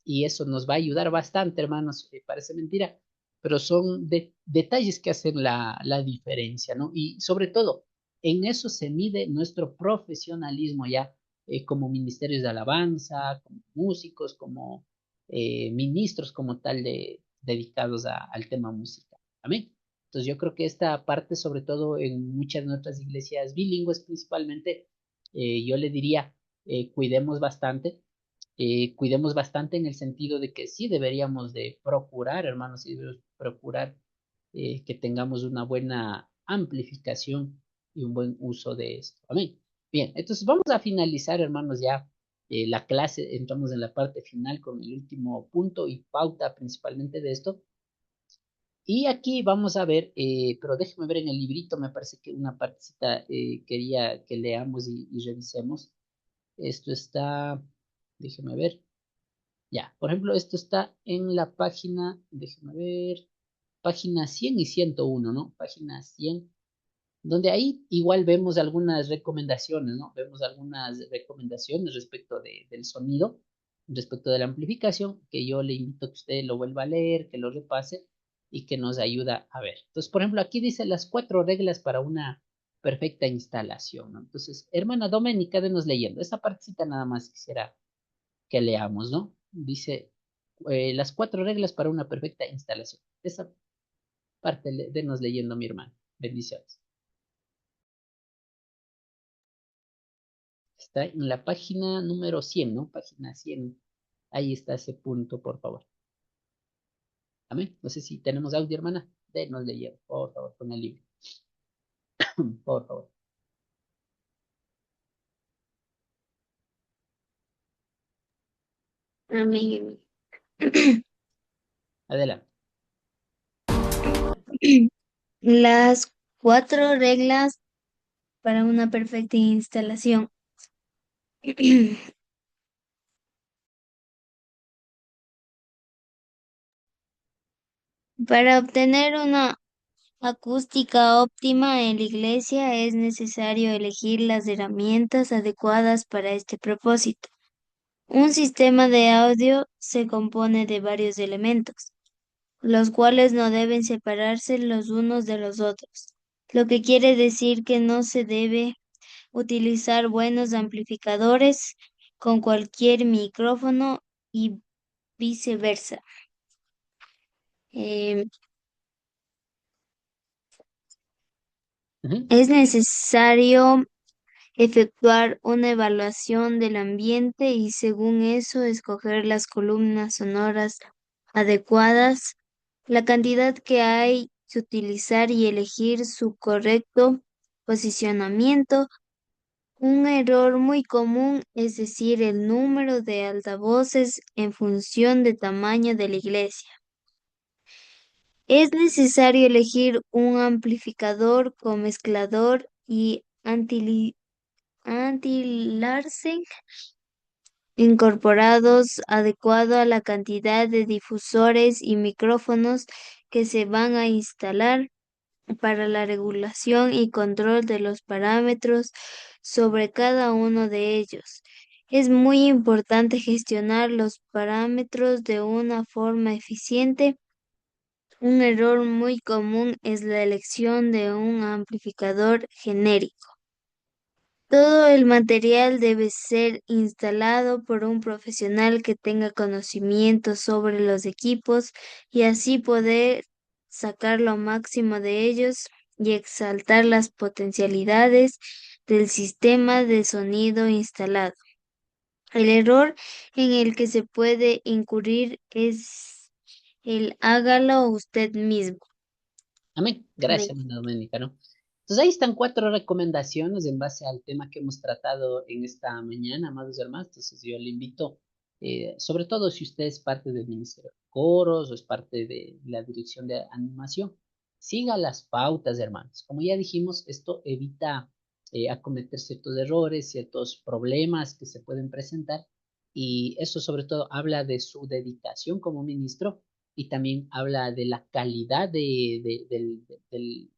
Y eso nos va a ayudar bastante, hermanos. Parece mentira, pero son detalles que hacen la diferencia, ¿no? Y sobre todo, en eso se mide nuestro profesionalismo ya como ministerios de alabanza, como músicos, como ministros como tal dedicados al tema musical. Amén. Entonces yo creo que esta parte, sobre todo en muchas de nuestras iglesias bilingües principalmente, yo le diría, cuidemos bastante en el sentido de que sí deberíamos de procurar, hermanos, sí debemos procurar que tengamos una buena amplificación y un buen uso de esto. Amén. Bien, entonces vamos a finalizar, hermanos, ya la clase. Entramos en la parte final con el último punto y pauta principalmente de esto. Y aquí vamos a ver, pero déjeme ver en el librito, me parece que una partecita quería que leamos y revisemos. Esto está, déjeme ver. Ya, por ejemplo, esto está en la página, déjeme ver, página 100 y 101, ¿no? Página 100, donde ahí igual vemos algunas recomendaciones, ¿no? Vemos algunas recomendaciones respecto del sonido, respecto de la amplificación, que yo le invito a que usted lo vuelva a leer, que lo repase y que nos ayuda a ver. Entonces, por ejemplo, aquí dice las 4 reglas para una perfecta instalación, ¿no? Entonces, hermana Doménica, denos leyendo. Esa partecita nada más quisiera que leamos, ¿no? Dice las 4 reglas para una perfecta instalación. Esa parte denos leyendo, mi hermano. Bendiciones. Está en la página número 100, ¿no? Página 100. Ahí está ese punto, por favor. Amén. No sé si tenemos audio, hermana. Denos leyendo, por favor, con el libro. Por favor. Amén. Adelante. Las 4 reglas para una perfecta instalación. Para obtener una acústica óptima en la iglesia es necesario elegir las herramientas adecuadas para este propósito. Un sistema de audio se compone de varios elementos, los cuales no deben separarse los unos de los otros, lo que quiere decir que no se debe utilizar buenos amplificadores con cualquier micrófono y viceversa. Em, Ujú. es necesario efectuar una evaluación del ambiente y según eso escoger las columnas sonoras adecuadas, la cantidad que hay que utilizar y elegir su correcto posicionamiento. Un error muy común es decir el número de altavoces en función del tamaño de la iglesia. Es necesario elegir un amplificador con mezclador y anti-Larsen incorporados adecuado a la cantidad de difusores y micrófonos que se van a instalar para la regulación y control de los parámetros sobre cada uno de ellos. Es muy importante gestionar los parámetros de una forma eficiente. Un error muy común es la elección de un amplificador genérico. Todo el material debe ser instalado por un profesional que tenga conocimiento sobre los equipos y así poder sacar lo máximo de ellos y exaltar las potencialidades del sistema de sonido instalado. El error en el que se puede incurrir es el hágalo usted mismo. Amén. Amén. Gracias, hermana Doménica, ¿no? Entonces ahí están 4 recomendaciones en base al tema que hemos tratado en esta mañana, amados hermanos. Entonces yo le invito, sobre todo si usted es parte del Ministerio de Coros o es parte de la dirección de animación, siga las pautas, hermanos. Como ya dijimos, esto evita acometer ciertos errores, ciertos problemas que se pueden presentar y eso sobre todo habla de su dedicación como ministro y también habla de la calidad del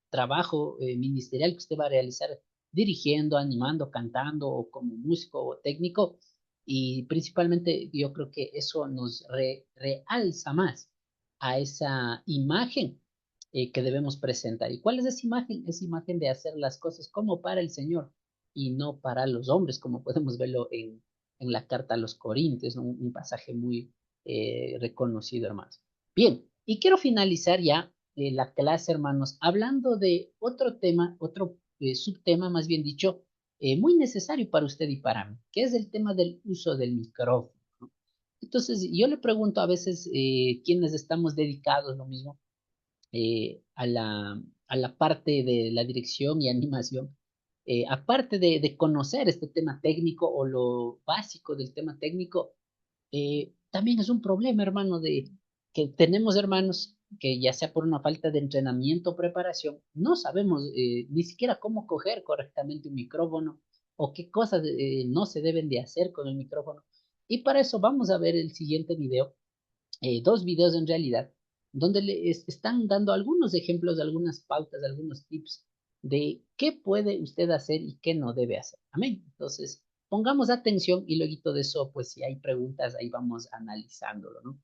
trabajo ministerial que usted va a realizar dirigiendo, animando, cantando o como músico o técnico. Y principalmente yo creo que eso nos realza más a esa imagen que debemos presentar. ¿Y cuál es esa imagen? Esa imagen de hacer las cosas como para el Señor y no para los hombres, como podemos verlo en la carta a los Corintios, ¿no? Un pasaje muy reconocido, hermanos. Bien, y quiero finalizar ya la clase, hermanos, hablando de otro tema, otro subtema, más bien dicho, muy necesario para usted y para mí, que es el tema del uso del micrófono, ¿no? Entonces, yo le pregunto a veces, quienes estamos dedicados lo mismo a la parte de la dirección y animación, aparte de conocer este tema técnico o lo básico del tema técnico, también es un problema, hermano, de que tenemos hermanos que ya sea por una falta de entrenamiento o preparación, no sabemos ni siquiera cómo coger correctamente un micrófono o qué cosas no se deben de hacer con el micrófono. Y para eso vamos a ver el siguiente video, 2 videos en realidad, donde están dando algunos ejemplos, algunas pautas, algunos tips de qué puede usted hacer y qué no debe hacer. Amén. Entonces, pongamos atención y luego de eso, pues si hay preguntas, ahí vamos analizándolo, ¿no?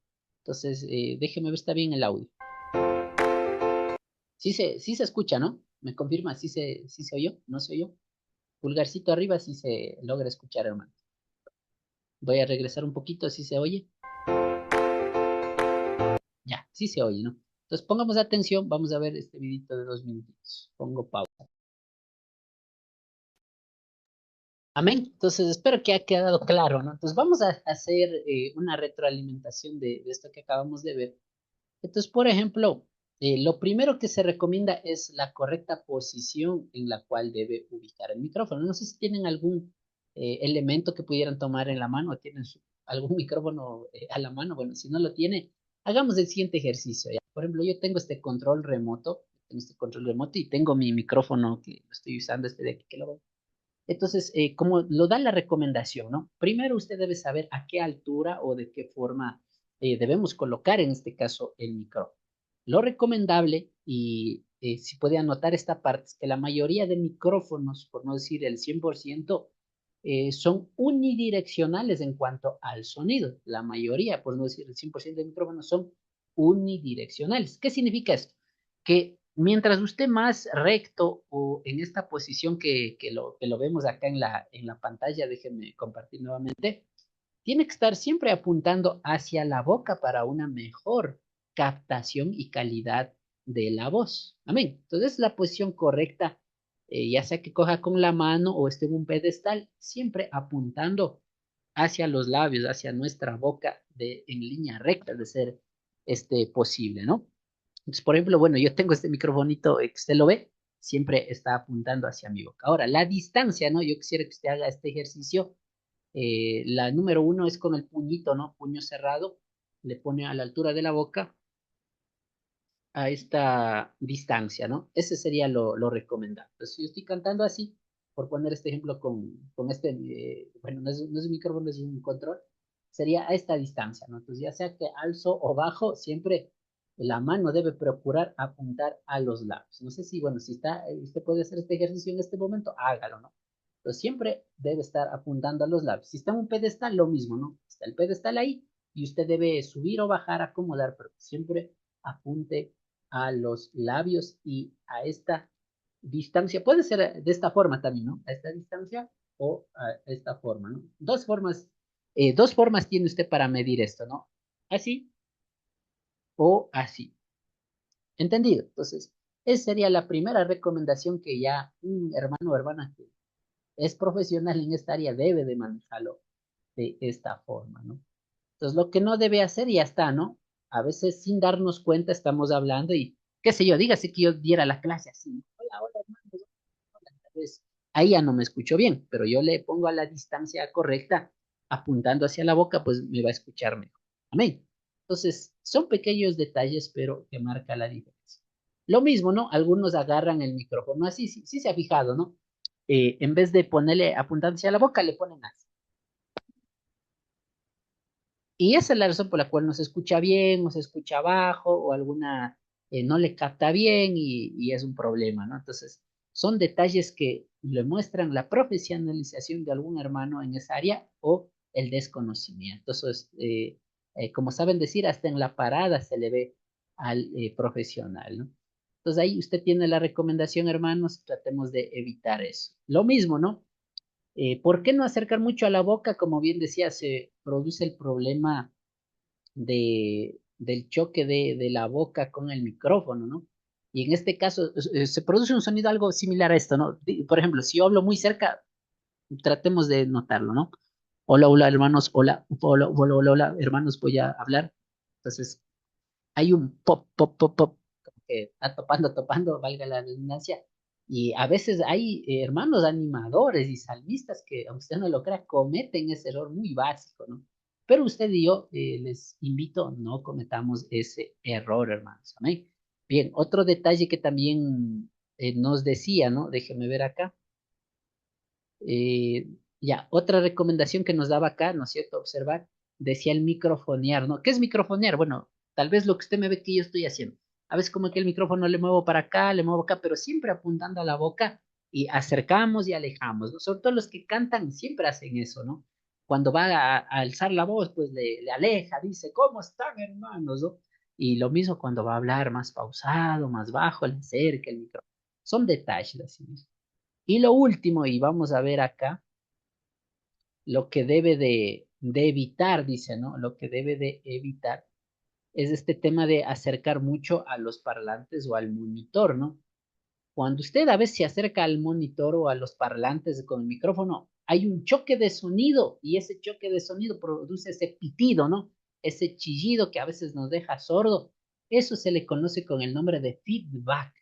Entonces, déjeme ver, está bien el audio. Sí se escucha, ¿no? Me confirma, sí se oyó, no se oyó. Pulgarcito arriba, sí se logra escuchar, hermano. Voy a regresar un poquito, si se oye. Ya, sí se oye, ¿no? Entonces pongamos atención, vamos a ver este videito de 2 minutitos. Pongo pausa. Amén. Entonces espero que haya quedado claro, ¿no? Entonces vamos a hacer una retroalimentación de esto que acabamos de ver. Entonces, por ejemplo, lo primero que se recomienda es la correcta posición en la cual debe ubicar el micrófono. No sé si tienen algún elemento que pudieran tomar en la mano o tienen algún micrófono a la mano. Bueno, si no lo tiene, hagamos el siguiente ejercicio, ¿ya? Por ejemplo, yo tengo este control remoto y tengo mi micrófono que lo estoy usando, este de aquí que lo veo. Entonces, como lo da la recomendación, ¿no? Primero usted debe saber a qué altura o de qué forma debemos colocar en este caso el micrófono. Lo recomendable, y si puede anotar esta parte, es que la mayoría de micrófonos, por no decir el 100%, son unidireccionales en cuanto al sonido. La mayoría, por no decir el 100% de micrófonos, son unidireccionales. ¿Qué significa esto? Que mientras usted más recto o en esta posición que lo vemos acá en la pantalla, déjenme compartir nuevamente, tiene que estar siempre apuntando hacia la boca para una mejor captación y calidad de la voz. Amén. Entonces, la posición correcta, ya sea que coja con la mano o esté en un pedestal, siempre apuntando hacia los labios, hacia nuestra boca en línea recta de ser posible, ¿no? Entonces, por ejemplo, bueno, yo tengo este microfonito que usted lo ve, siempre está apuntando hacia mi boca. Ahora, la distancia, ¿no? Yo quisiera que usted haga este ejercicio. La número 1 es con el puñito, ¿no? Puño cerrado, le pone a la altura de la boca a esta distancia, ¿no? Ese sería lo recomendable. Entonces, si yo estoy cantando así, por poner este ejemplo con este, bueno, no es un micrófono, es un control, sería a esta distancia, ¿no? Entonces, ya sea que alzo o bajo, siempre la mano debe procurar apuntar a los lados. No sé si, bueno, si está, usted puede hacer este ejercicio en este momento, hágalo, ¿no? Pero siempre debe estar apuntando a los lados. Si está en un pedestal, lo mismo, ¿no? Está el pedestal ahí y usted debe subir o bajar, acomodar, pero siempre apunte a los labios y a esta distancia. Puede ser de esta forma también, ¿no? A esta distancia o a esta forma, ¿no? Dos formas tiene usted para medir esto, ¿no? Así o así. ¿Entendido? Entonces, esa sería la primera recomendación que ya un hermano o hermana que es profesional en esta área debe de manejarlo de esta forma, ¿no? Entonces, lo que no debe hacer ya está, ¿no? A veces sin darnos cuenta estamos hablando y, qué sé yo, dígase que yo diera la clase así. Hola, hola, hermanos. Hola, tal vez ahí ya no me escucho bien, pero yo le pongo a la distancia correcta, apuntando hacia la boca, pues me va a escuchar mejor. Amén. Entonces, son pequeños detalles, pero que marca la diferencia. Lo mismo, ¿no? Algunos agarran el micrófono así, sí, sí se ha fijado, ¿no? En vez de ponerle apuntando hacia la boca, le ponen así. Y esa es la razón por la cual no se escucha bien, o se escucha bajo, o alguna no le capta bien y es un problema, ¿no? Entonces, son detalles que le muestran la profesionalización de algún hermano en esa área o el desconocimiento. Entonces, como saben decir, hasta en la parada se le ve al profesional, ¿no? Entonces, ahí usted tiene la recomendación, hermanos, tratemos de evitar eso. Lo mismo, ¿no? ¿Por qué no acercar mucho a la boca? Como bien decía, se produce el problema del choque de la boca con el micrófono, ¿no? Y en este caso se produce un sonido algo similar a esto, ¿no? Por ejemplo, si yo hablo muy cerca, tratemos de notarlo, ¿no? Hola, hola, hermanos, hola, hola, hola, hola, hola, hermanos, voy a hablar. Entonces, hay un pop, pop, pop, pop, como que está topando, topando, valga la redundancia. Y a veces hay hermanos animadores y salmistas que, aunque usted no lo crea, cometen ese error muy básico, ¿no? Pero usted y yo les invito, no cometamos ese error, hermanos. Amén. Bien, otro detalle que también nos decía, ¿no? Déjeme ver acá. Ya, otra recomendación que nos daba acá, ¿no es cierto? Observar, decía el microfonear, ¿no? ¿Qué es microfonear? Bueno, tal vez lo que usted me ve que yo estoy haciendo. A veces como que el micrófono le muevo para acá, le muevo acá, pero siempre apuntando a la boca y acercamos y alejamos, ¿no? Sobre todo los que cantan siempre hacen eso, ¿no? Cuando va a alzar la voz, pues le aleja, dice, ¿cómo están, hermanos? ¿No? Y lo mismo cuando va a hablar más pausado, más bajo, le acerca el micrófono. Son detalles así mismo. Y lo último, y vamos a ver acá, lo que debe de evitar, dice, ¿no? Lo que debe de evitar es este tema de acercar mucho a los parlantes o al monitor, ¿no? Cuando usted a veces se acerca al monitor o a los parlantes con el micrófono, hay un choque de sonido y ese choque de sonido produce ese pitido, ¿no? Ese chillido que a veces nos deja sordo. Eso se le conoce con el nombre de feedback.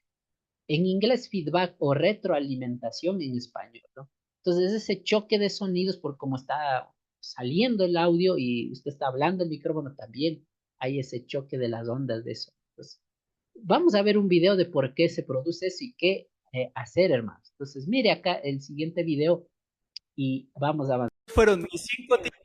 En inglés, feedback o retroalimentación en español, ¿no? Entonces, ese choque de sonidos por cómo está saliendo el audio y usted está hablando el micrófono también, hay ese choque de las ondas de eso. Entonces, vamos a ver un video de por qué se produce eso y qué hacer, hermanos. Entonces, mire acá el siguiente video y vamos a avanzar. Fueron mis 5 tips.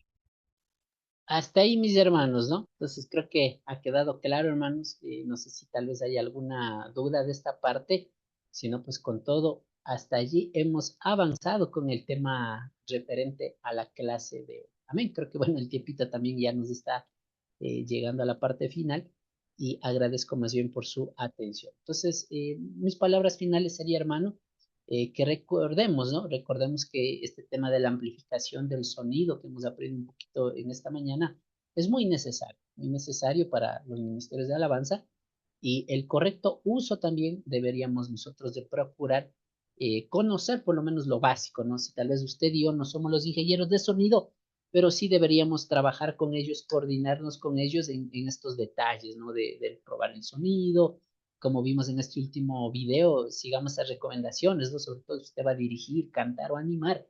Hasta ahí, mis hermanos, ¿no? Entonces creo que ha quedado claro, hermanos. No sé si tal vez hay alguna duda de esta parte. Si no, pues con todo, hasta allí hemos avanzado con el tema referente a la clase de hoy. Amén. Creo que bueno, el tiempito también ya nos está llegando a la parte final y agradezco más bien por su atención. Entonces, mis palabras finales sería, hermano, que recordemos, ¿no? Recordemos que este tema de la amplificación del sonido que hemos aprendido un poquito en esta mañana es muy necesario para los ministerios de alabanza y el correcto uso también deberíamos nosotros de procurar conocer por lo menos lo básico, ¿no? Si tal vez usted y yo no somos los ingenieros de sonido, pero sí deberíamos trabajar con ellos, coordinarnos con ellos en estos detalles, ¿no? De probar el sonido, como vimos en este último video, sigamos esas recomendaciones, ¿no? Sobre todo si usted va a dirigir, cantar o animar.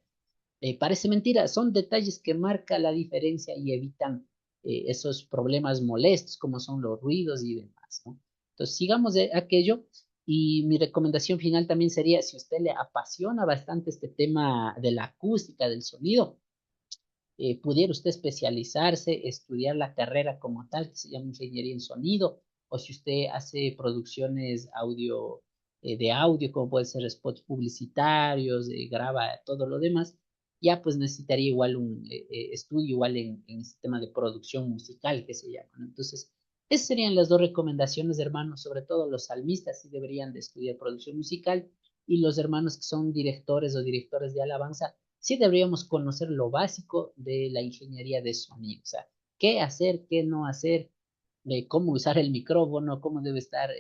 Parece mentira, son detalles que marcan la diferencia y evitan esos problemas molestos como son los ruidos y demás, ¿no? Entonces, sigamos de aquello Y mi recomendación final también sería, si a usted le apasiona bastante este tema de la acústica, del sonido, pudiera usted especializarse, estudiar la carrera como tal, que se llama Ingeniería en Sonido, o si usted hace producciones audio, de audio, como puede ser spots publicitarios, graba todo lo demás, ya pues necesitaría igual un estudio igual en este tema de producción musical que se llama, ¿no? Entonces, esas serían las dos recomendaciones, hermanos, sobre todo los salmistas sí deberían de estudiar producción musical y los hermanos que son directores o directores de alabanza sí deberíamos conocer lo básico de la ingeniería de sonido, o sea, qué hacer, qué no hacer, cómo usar el micrófono, cómo debe estar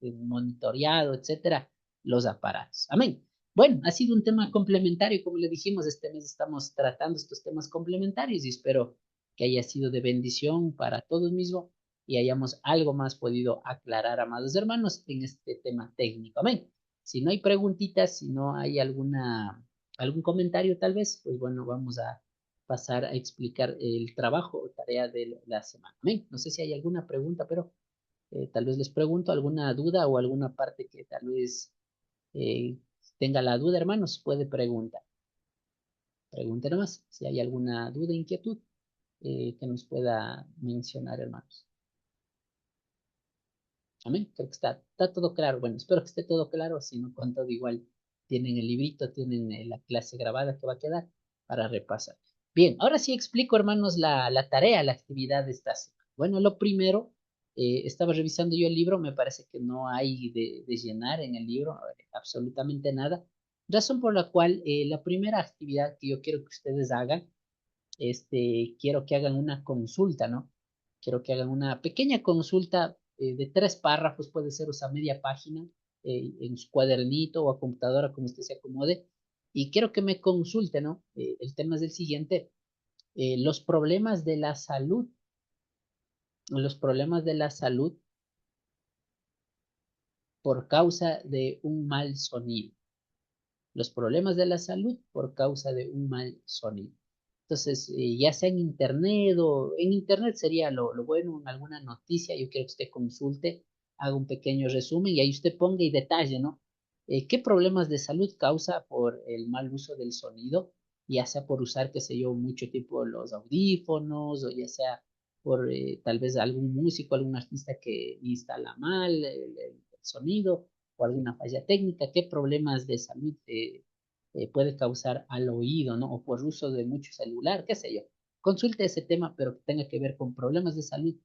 monitoreado, etcétera, los aparatos. Amén. Bueno, ha sido un tema complementario, como le dijimos, este mes estamos tratando estos temas complementarios y espero que haya sido de bendición para todos mismos y hayamos algo más podido aclarar, amados hermanos, en este tema técnico. Amén. Si no hay preguntitas, si no hay algún comentario tal vez, pues bueno, vamos a pasar a explicar el trabajo o tarea de la semana. Amén. No sé si hay alguna pregunta, pero tal vez les pregunto alguna duda o alguna parte que tal vez eh, tenga la duda, hermanos, puede preguntar. Pregunte nomás si hay alguna duda, inquietud que nos pueda mencionar, hermanos. Amén. Creo que está todo claro. Bueno, espero que esté todo claro. Si no, con todo igual tienen el librito, tienen la clase grabada que va a quedar para repasar. Bien, ahora sí explico, hermanos, la tarea, la actividad de esta semana. Bueno, lo primero, estaba revisando yo el libro, me parece que no hay de llenar en el libro absolutamente nada. Razón por la cual la primera actividad que yo quiero que ustedes hagan quiero que hagan una consulta, ¿no? Quiero que hagan una pequeña consulta de 3 párrafos, puede ser, o sea, media página, en su cuadernito o a computadora, como usted se acomode, y quiero que me consulte, ¿no? El tema es el siguiente, los problemas de la salud, los problemas de la salud por causa de un mal sonido, los problemas de la salud por causa de un mal sonido. Entonces, ya sea en internet o en internet sería lo bueno, en alguna noticia, yo quiero que usted consulte, haga un pequeño resumen y ahí usted ponga y detalle, ¿no? ¿Qué problemas de salud causa por el mal uso del sonido? Ya sea por usar, qué sé yo, mucho tiempo los audífonos o ya sea por tal vez algún músico, algún artista que instala mal el sonido o alguna falla técnica. ¿Qué problemas de salud puede causar al oído, ¿no? O por uso de mucho celular, qué sé yo. Consulte ese tema, pero que tenga que ver con problemas de salud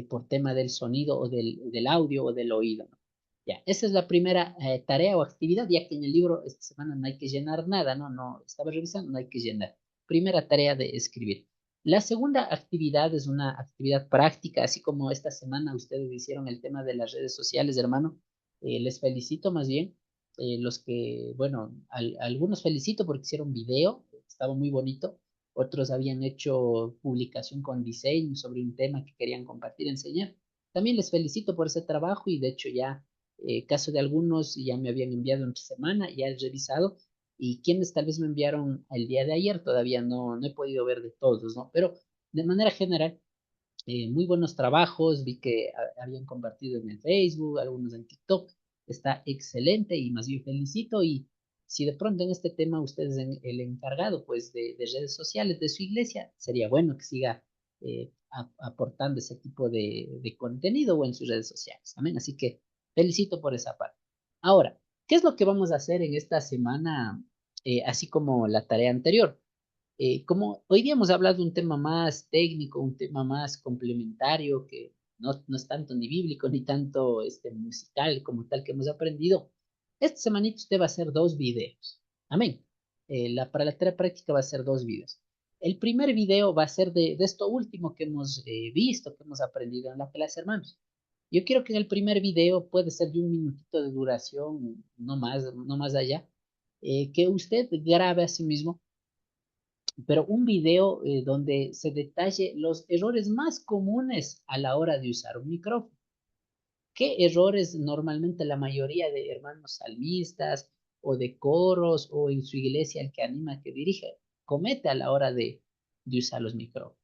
por tema del sonido o del audio o del oído, ¿no? Ya, esa es la primera tarea o actividad, ya que en el libro esta semana no hay que llenar nada, ¿no? No, estaba revisando, no hay que llenar. Primera tarea de escribir. La segunda actividad es una actividad práctica, así como esta semana ustedes hicieron el tema de las redes sociales, hermano. Les felicito más bien. Los que, bueno, algunos felicito porque hicieron video, estaba muy bonito. Otros habían hecho publicación con diseño sobre un tema que querían compartir, enseñar. También les felicito por ese trabajo y de hecho ya, caso de algunos ya me habían enviado entre semana, ya he revisado y quienes tal vez me enviaron el día de ayer todavía no he podido ver de todos, ¿no? Pero de manera general, muy buenos trabajos, vi que habían compartido en el Facebook, algunos en TikTok, está excelente y más bien felicito y si de pronto en este tema usted es el encargado pues de redes sociales de su iglesia, sería bueno que siga aportando ese tipo de contenido o en sus redes sociales, amén, así que felicito por esa parte. Ahora, ¿qué es lo que vamos a hacer en esta semana, así como la tarea anterior? Como hoy día hemos hablado de un tema más técnico, un tema más complementario, que no es tanto ni bíblico ni tanto musical como tal que hemos aprendido, esta semanita usted va a hacer 2 videos. Amén. Para la tarea práctica va a ser 2 videos. El primer video va a ser de esto último que hemos visto, que hemos aprendido en la clase, hermanos. Yo quiero que en el primer video, puede ser de 1 minutito de duración, no más allá, que usted grabe a sí mismo pero un video donde se detalle los errores más comunes a la hora de usar un micrófono. ¿Qué errores normalmente la mayoría de hermanos salmistas o de coros o en su iglesia el que anima, que dirige, comete a la hora de usar los micrófonos?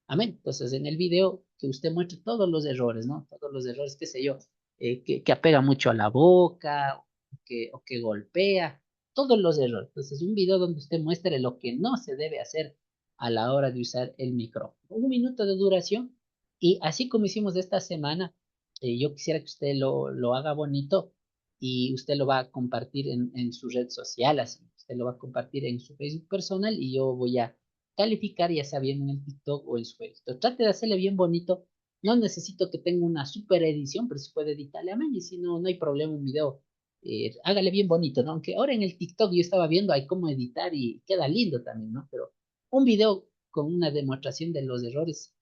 Amén. Entonces, en el video que usted muestre todos los errores, ¿no? Todos los errores, qué sé yo. que apega mucho a la boca o que golpea, todos los errores. Entonces, un video donde usted muestre lo que no se debe hacer a la hora de usar el micrófono. 1 minuto de duración y así como hicimos esta semana, yo quisiera que usted lo haga bonito y usted lo va a compartir en su red social, así. Usted lo va a compartir en su Facebook personal y yo voy a calificar ya sea bien en el TikTok o en su Facebook. Trate de hacerle bien bonito. No necesito que tenga una super edición, pero si puede editarle a mano y si no, no hay problema, un video. Hágale bien bonito, ¿no? Aunque ahora en el TikTok yo estaba viendo hay cómo editar y queda lindo también, ¿no? Pero un video con una demostración de los errores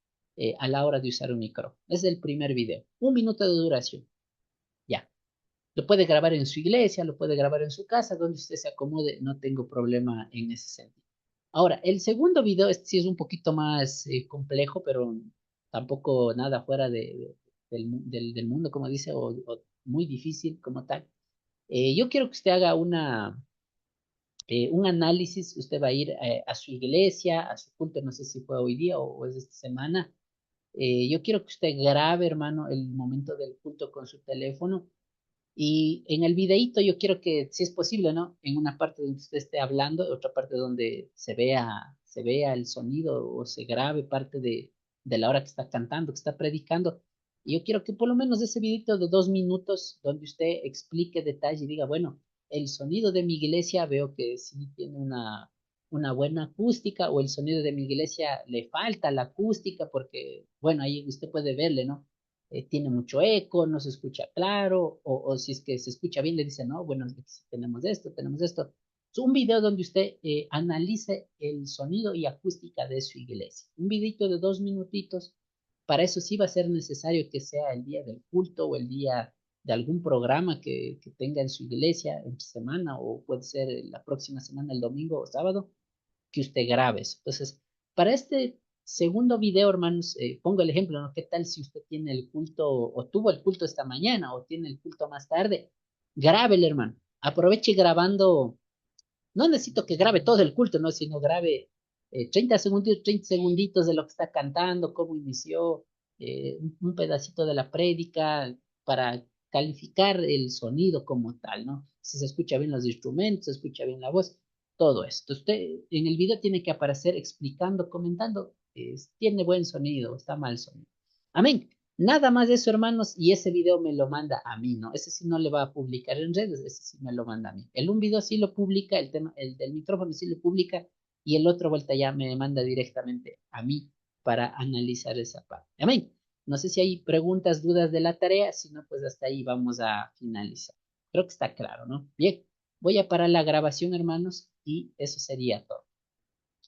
a la hora de usar un micrófono. Es el primer video. 1 minuto de duración. Ya. Lo puede grabar en su iglesia, lo puede grabar en su casa, donde usted se acomode. No tengo problema en ese sentido. Ahora, el segundo video, este sí es un poquito más complejo, pero tampoco nada fuera del mundo, como dice, o muy difícil como tal. Yo quiero que usted haga un análisis. Usted va a ir a su iglesia, a su culto, no sé si fue hoy día o es esta semana. Yo quiero que usted grabe, hermano, el momento del culto con su teléfono y en el videíto yo quiero que, si es posible, ¿no? En una parte donde usted esté hablando, otra parte donde se vea el sonido o se grabe parte de la hora que está cantando, que está predicando. Y yo quiero que por lo menos ese videito de 2 minutos donde usted explique detalle y diga, bueno, el sonido de mi iglesia veo que sí tiene una buena acústica o el sonido de mi iglesia le falta la acústica porque, bueno, ahí usted puede verle, ¿no? Tiene mucho eco, no se escucha claro, o si es que se escucha bien, le dice, no, bueno, tenemos esto, tenemos esto. Es un video donde usted analice el sonido y acústica de su iglesia. Un videito de 2 minutitos. Para eso sí va a ser necesario que sea el día del culto o el día de algún programa que tenga en su iglesia en semana, o puede ser la próxima semana, el domingo o sábado, que usted grabe eso. Entonces, para este segundo video, hermanos, pongo el ejemplo, ¿no? ¿Qué tal si usted tiene el culto o tuvo el culto esta mañana o tiene el culto más tarde? Grábelo, hermano. Aproveche grabando. No necesito que grabe todo el culto, ¿no? Sino grabe 30 segunditos, 30 segunditos de lo que está cantando, cómo inició, un pedacito de la prédica para calificar el sonido como tal, ¿no? Si se escucha bien los instrumentos, se escucha bien la voz, todo esto. Usted en el video tiene que aparecer explicando, comentando, tiene buen sonido, está mal sonido. Amén. Nada más de eso, hermanos, y ese video me lo manda a mí, ¿no? Ese sí no le va a publicar en redes, ese sí me lo manda a mí. Un video sí lo publica, el tema, el del micrófono sí lo publica, y el otro vuelta ya me manda directamente a mí para analizar esa parte. Amén. No sé si hay preguntas, dudas de la tarea, si no, pues hasta ahí vamos a finalizar. Creo que está claro, ¿no? Bien, voy a parar la grabación, hermanos, y eso sería todo.